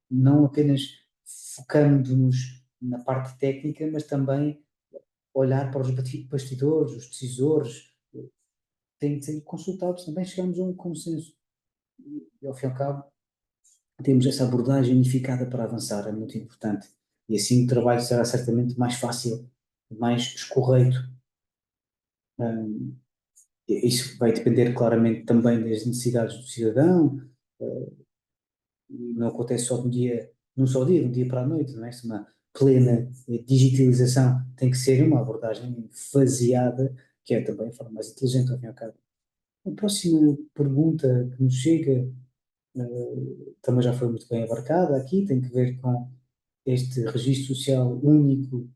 Não apenas focando-nos na parte técnica, mas também olhar para os bastidores, os decisores, têm de ser consultados, também chegamos a um consenso. E, ao fim e ao cabo, temos essa abordagem unificada para avançar, é muito importante. E assim o trabalho será certamente mais fácil, mais escorreito. Isso vai depender claramente também das necessidades do cidadão, não acontece só num só dia, de um dia para a noite, não é? Se uma plena digitalização tem que ser uma abordagem faseada, que é também a forma mais inteligente, ao fim e ao cabo. A próxima pergunta que nos chega também já foi muito bem abarcada aqui, tem que ver com este registro social único,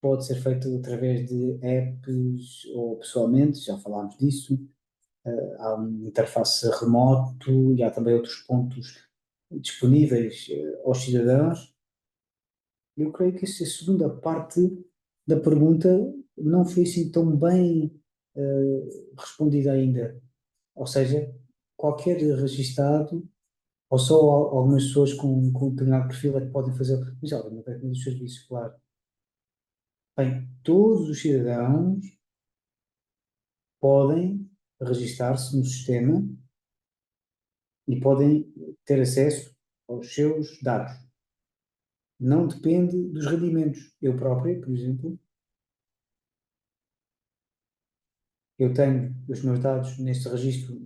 pode ser feito através de apps ou pessoalmente, já falámos disso. Há uma interface remoto e há também outros pontos disponíveis aos cidadãos. Eu creio que essa segunda parte da pergunta não foi assim tão bem respondida ainda. Ou seja, qualquer registado, ou só algumas pessoas com um determinado perfil é que podem fazer, mas obviamente é dos serviços, claro. Bem, todos os cidadãos podem registar-se no sistema e podem ter acesso aos seus dados. Não depende dos rendimentos. Eu próprio, por exemplo, eu tenho os meus dados neste registro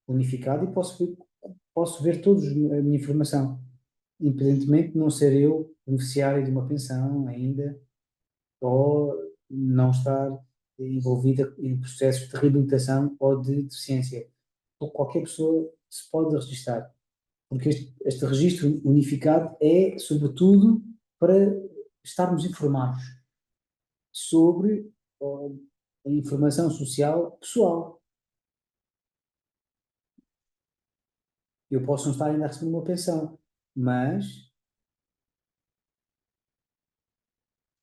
unificado e posso ver todos a minha informação, independentemente de não ser eu beneficiário de uma pensão ainda, ou não estar envolvida em processos de reabilitação ou de deficiência. Ou qualquer pessoa se pode registrar, porque este registro unificado é, sobretudo, para estarmos informados sobre a informação social pessoal. Eu posso não estar ainda a receber uma pensão, mas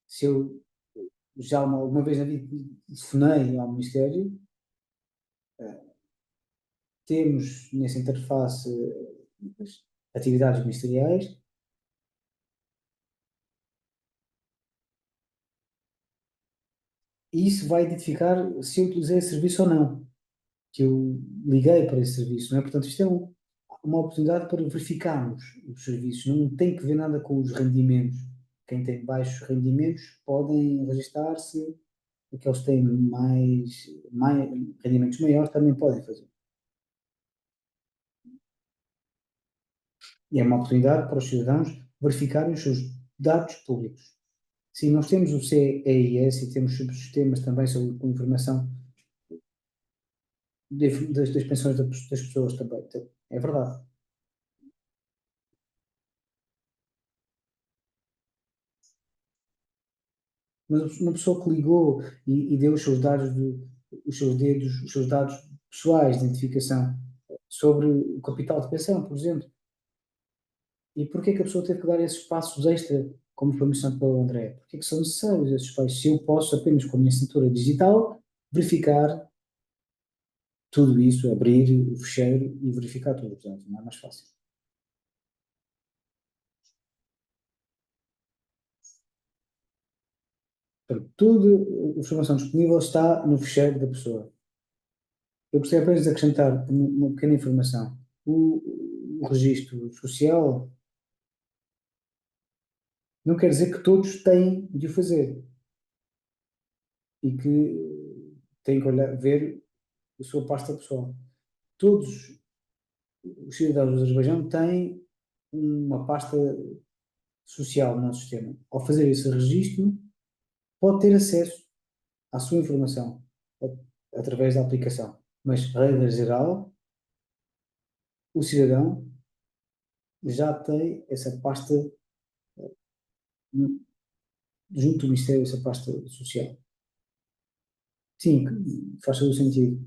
se eu já uma vez na vida telefonei ao Ministério, temos nessa interface atividades ministeriais e isso vai identificar se eu utilizei esse serviço ou não, que eu liguei para esse serviço, não é? Portanto, isto é uma oportunidade para verificarmos os serviços, não tem que ver nada com os rendimentos. Quem tem baixos rendimentos podem registar-se, aqueles que têm rendimentos maiores também podem fazer. E é uma oportunidade para os cidadãos verificarem os seus dados públicos. Sim, nós temos o CEIS e temos subsistemas também sobre com informação das pensões das pessoas também. É verdade. Mas uma pessoa que ligou e deu os seus dados, os seus dedos, os seus dados pessoais de identificação sobre o capital de pensão, por exemplo. E porquê que a pessoa teve que dar esses passos extra, como foi mencionado pelo André? Porquê que são necessários esses passos? Se eu posso apenas com a minha assinatura digital verificar tudo isso, abrir o fecheiro e verificar tudo, portanto, não é mais fácil. Portanto, toda a informação disponível está no fecheiro da pessoa. Eu gostaria apenas de acrescentar uma pequena informação. O registro social não quer dizer que todos têm de o fazer e que têm que olhar, ver a sua pasta pessoal. Todos os cidadãos do Azerbaijão têm uma pasta social no nosso sistema. Ao fazer esse registro, pode ter acesso à sua informação através da aplicação. Mas, regra geral, o cidadão já tem essa pasta junto do Ministério, essa pasta social. Sim, faz todo o sentido.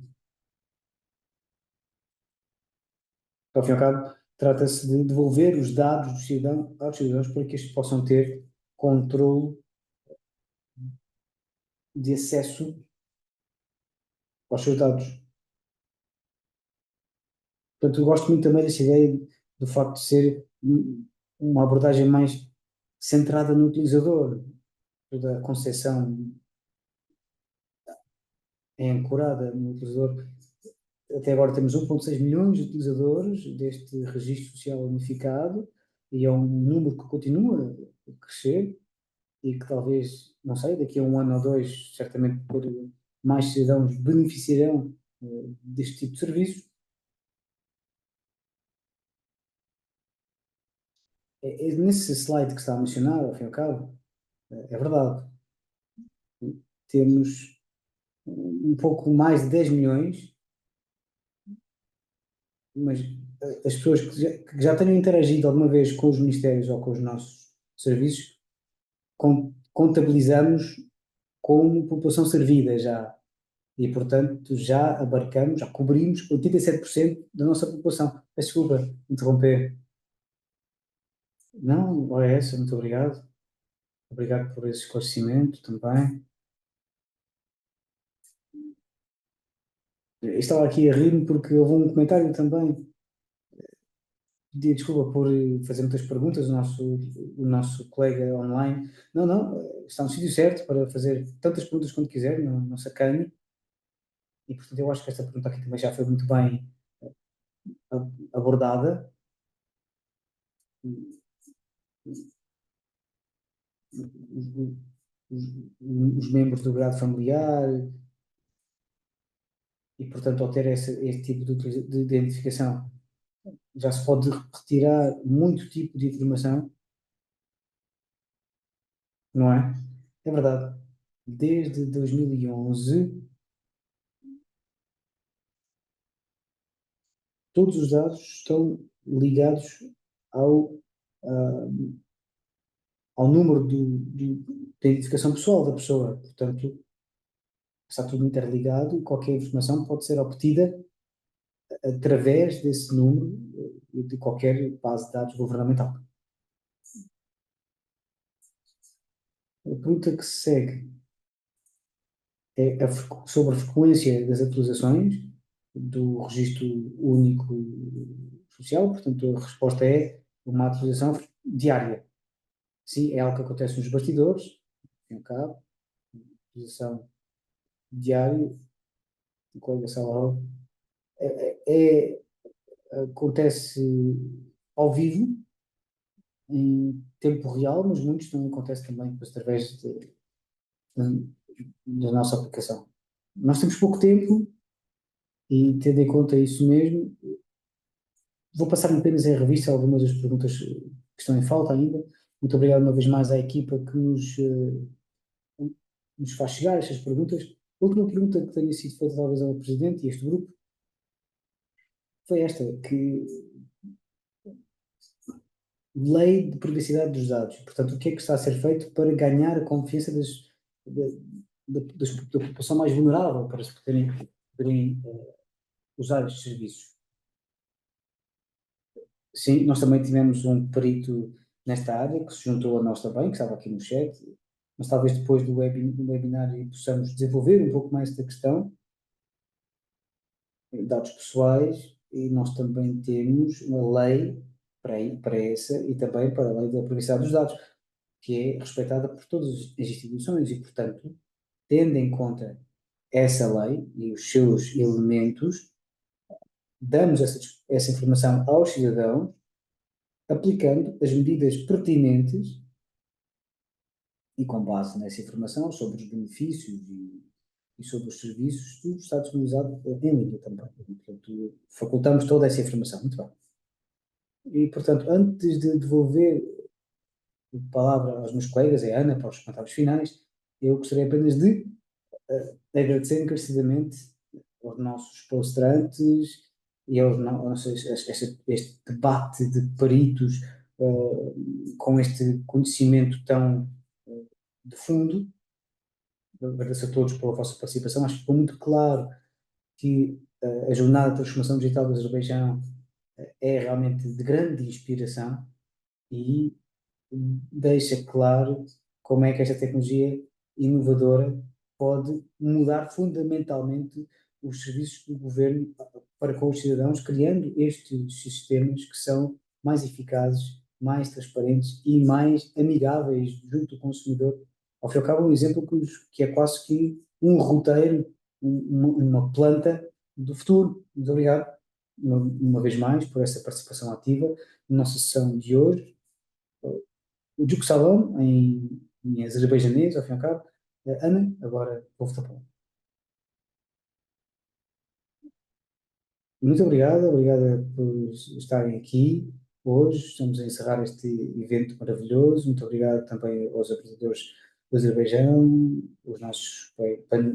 Ao fim e ao cabo, trata-se de devolver os dados do cidadão aos cidadãos para que estes possam ter controle de acesso aos seus dados. Portanto, eu gosto muito também dessa ideia do facto de ser uma abordagem mais centrada no utilizador. Toda a concepção é ancorada no utilizador. Até agora temos 1,6 milhões de utilizadores deste registro social unificado e é um número que continua a crescer e que talvez, não sei, daqui a um ano ou dois, certamente mais cidadãos beneficiarão deste tipo de serviços. Nesse slide que está a mencionar, ao fim e ao cabo, é verdade. Temos um pouco mais de 10 milhões, mas as pessoas que já tenham interagido alguma vez com os ministérios ou com os nossos serviços, contabilizamos como população servida já. E, portanto, já abarcamos, já cobrimos 87% da nossa população. Peço desculpa interromper. Não, é essa, muito obrigado. Obrigado por esse esclarecimento também. Eu estava aqui a rir-me porque houve um comentário também. Pedia desculpa por fazer muitas perguntas, o nosso colega online. Não, não, está no sítio certo para fazer tantas perguntas quanto quiser, não se acanhe. E, portanto, eu acho que esta pergunta aqui também já foi muito bem abordada. Os membros do grado familiar e, portanto, ao ter esse tipo de identificação, já se pode retirar muito tipo de informação, não é? É verdade. Desde 2011, todos os dados estão ligados ao, ao número da identificação pessoal da pessoa. Portanto, está tudo interligado e qualquer informação pode ser obtida através desse número de qualquer base de dados governamental. A pergunta que se segue é sobre a frequência das atualizações do registro único social. Portanto, a resposta é uma atualização diária. Sim, é algo que acontece nos bastidores, em cabo, atualização diária, o colega Salvador. Acontece ao vivo, em tempo real, mas muitos também acontece também através da nossa aplicação. Nós temos pouco tempo e, tendo em conta isso mesmo, vou passar apenas em revista algumas das perguntas que estão em falta ainda. Muito obrigado uma vez mais à equipa que nos faz chegar estas perguntas. A última pergunta que tenha sido feita talvez ao Presidente e este grupo foi esta, que lei de privacidade dos dados. Portanto, o que é que está a ser feito para ganhar a confiança da população mais vulnerável para se poderem usar estes serviços? Sim, nós também tivemos um perito nesta área que se juntou a nós também, que estava aqui no chat, mas talvez depois do webinário possamos desenvolver um pouco mais esta questão, dados pessoais, e nós também temos uma lei para essa e também para a lei da privacidade dos dados, que é respeitada por todas as instituições e, portanto, tendo em conta essa lei e os seus elementos, damos essa informação aos cidadãos, aplicando as medidas pertinentes e com base nessa informação sobre os benefícios e sobre os serviços, tudo está disponibilizado em língua também. Portanto, facultamos toda essa informação. Muito bem. E, portanto, antes de devolver a palavra aos meus colegas, a Ana, para os comentários finais, eu gostaria apenas de agradecer encarecidamente aos nossos palestrantes e este debate de peritos com este conhecimento tão de fundo. Agradeço a todos pela vossa participação. Acho que ficou muito claro que a jornada de transformação digital do Azerbaijão é realmente de grande inspiração e deixa claro como é que esta tecnologia inovadora pode mudar fundamentalmente os serviços do governo para com os cidadãos, criando estes sistemas que são mais eficazes, mais transparentes e mais amigáveis junto do consumidor. Ao fim e ao cabo, um exemplo que é quase que um roteiro, uma planta do futuro. Muito obrigado, uma vez mais, por essa participação ativa na nossa sessão de hoje. O Juk Salam, em azerbaijinês, ao fim e ao cabo. Ana, agora vou-vos a palavra. Muito obrigada por estarem aqui hoje. Estamos a encerrar este evento maravilhoso. Muito obrigado também aos apresentadores do Azerbaijão, os nossos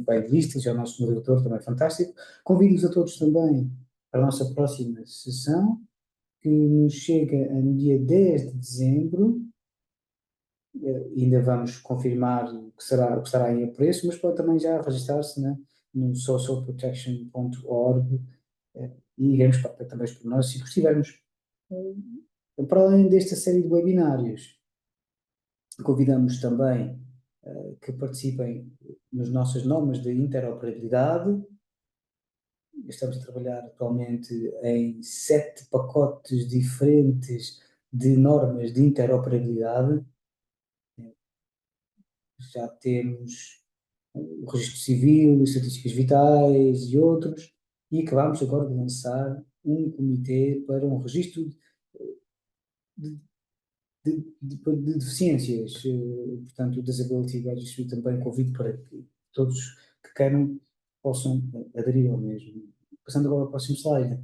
painelistas e ao nosso moderador também fantástico. Convido-vos a todos também para a nossa próxima sessão, que nos chega no dia 10 de dezembro. Ainda vamos confirmar o que estará em preço, mas pode também já registrar-se, né, no socialprotection.org e iremos também os pormenores se estivermos. Para além desta série de webinários, convidamos também que participem nas nossas normas de interoperabilidade. Estamos a trabalhar atualmente em 7 pacotes diferentes de normas de interoperabilidade. Já temos o Registro Civil, Estatísticas Vitais e outros, e acabamos agora de lançar um comitê para um registro de deficiências, portanto, o Disability Registry também convido para que todos que queiram possam aderir ao mesmo. Passando agora ao próximo slide.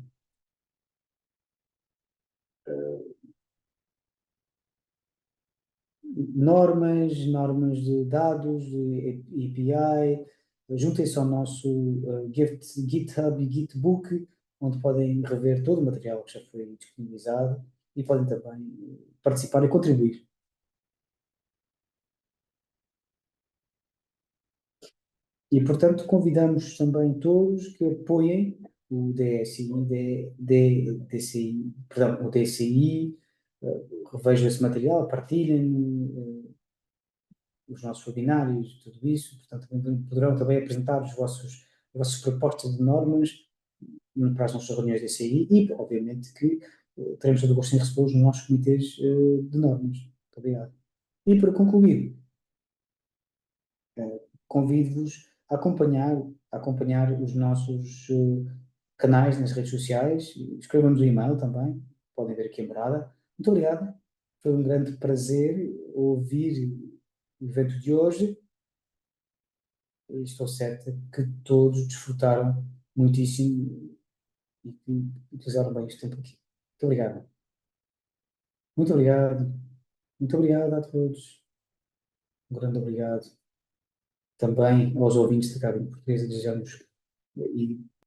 Normas de dados, de API, juntem-se ao nosso GitHub e Gitbook, onde podem rever todo o material que já foi disponibilizado e podem também participar e contribuir. E, portanto, convidamos também todos que apoiem o o DCI, revejam esse material, partilhem os nossos webinários, tudo isso. Portanto, poderão também apresentar as vossas propostas de normas para as nossas reuniões de DCI e, obviamente, que teremos todo o gosto em recebê-los nos nossos comitês de normas. Muito obrigado. E, para concluir, convido-vos a acompanhar os nossos canais nas redes sociais. Escrevam-nos um e-mail também, podem ver aqui a morada. Muito obrigado. Foi um grande prazer ouvir o evento de hoje. Estou certa que todos desfrutaram muitíssimo e que utilizaram bem este tempo aqui. Muito obrigado. Muito obrigado. Muito obrigado a todos. Um grande obrigado. Também aos ouvintes da Cabine Portuguesa, desejamos e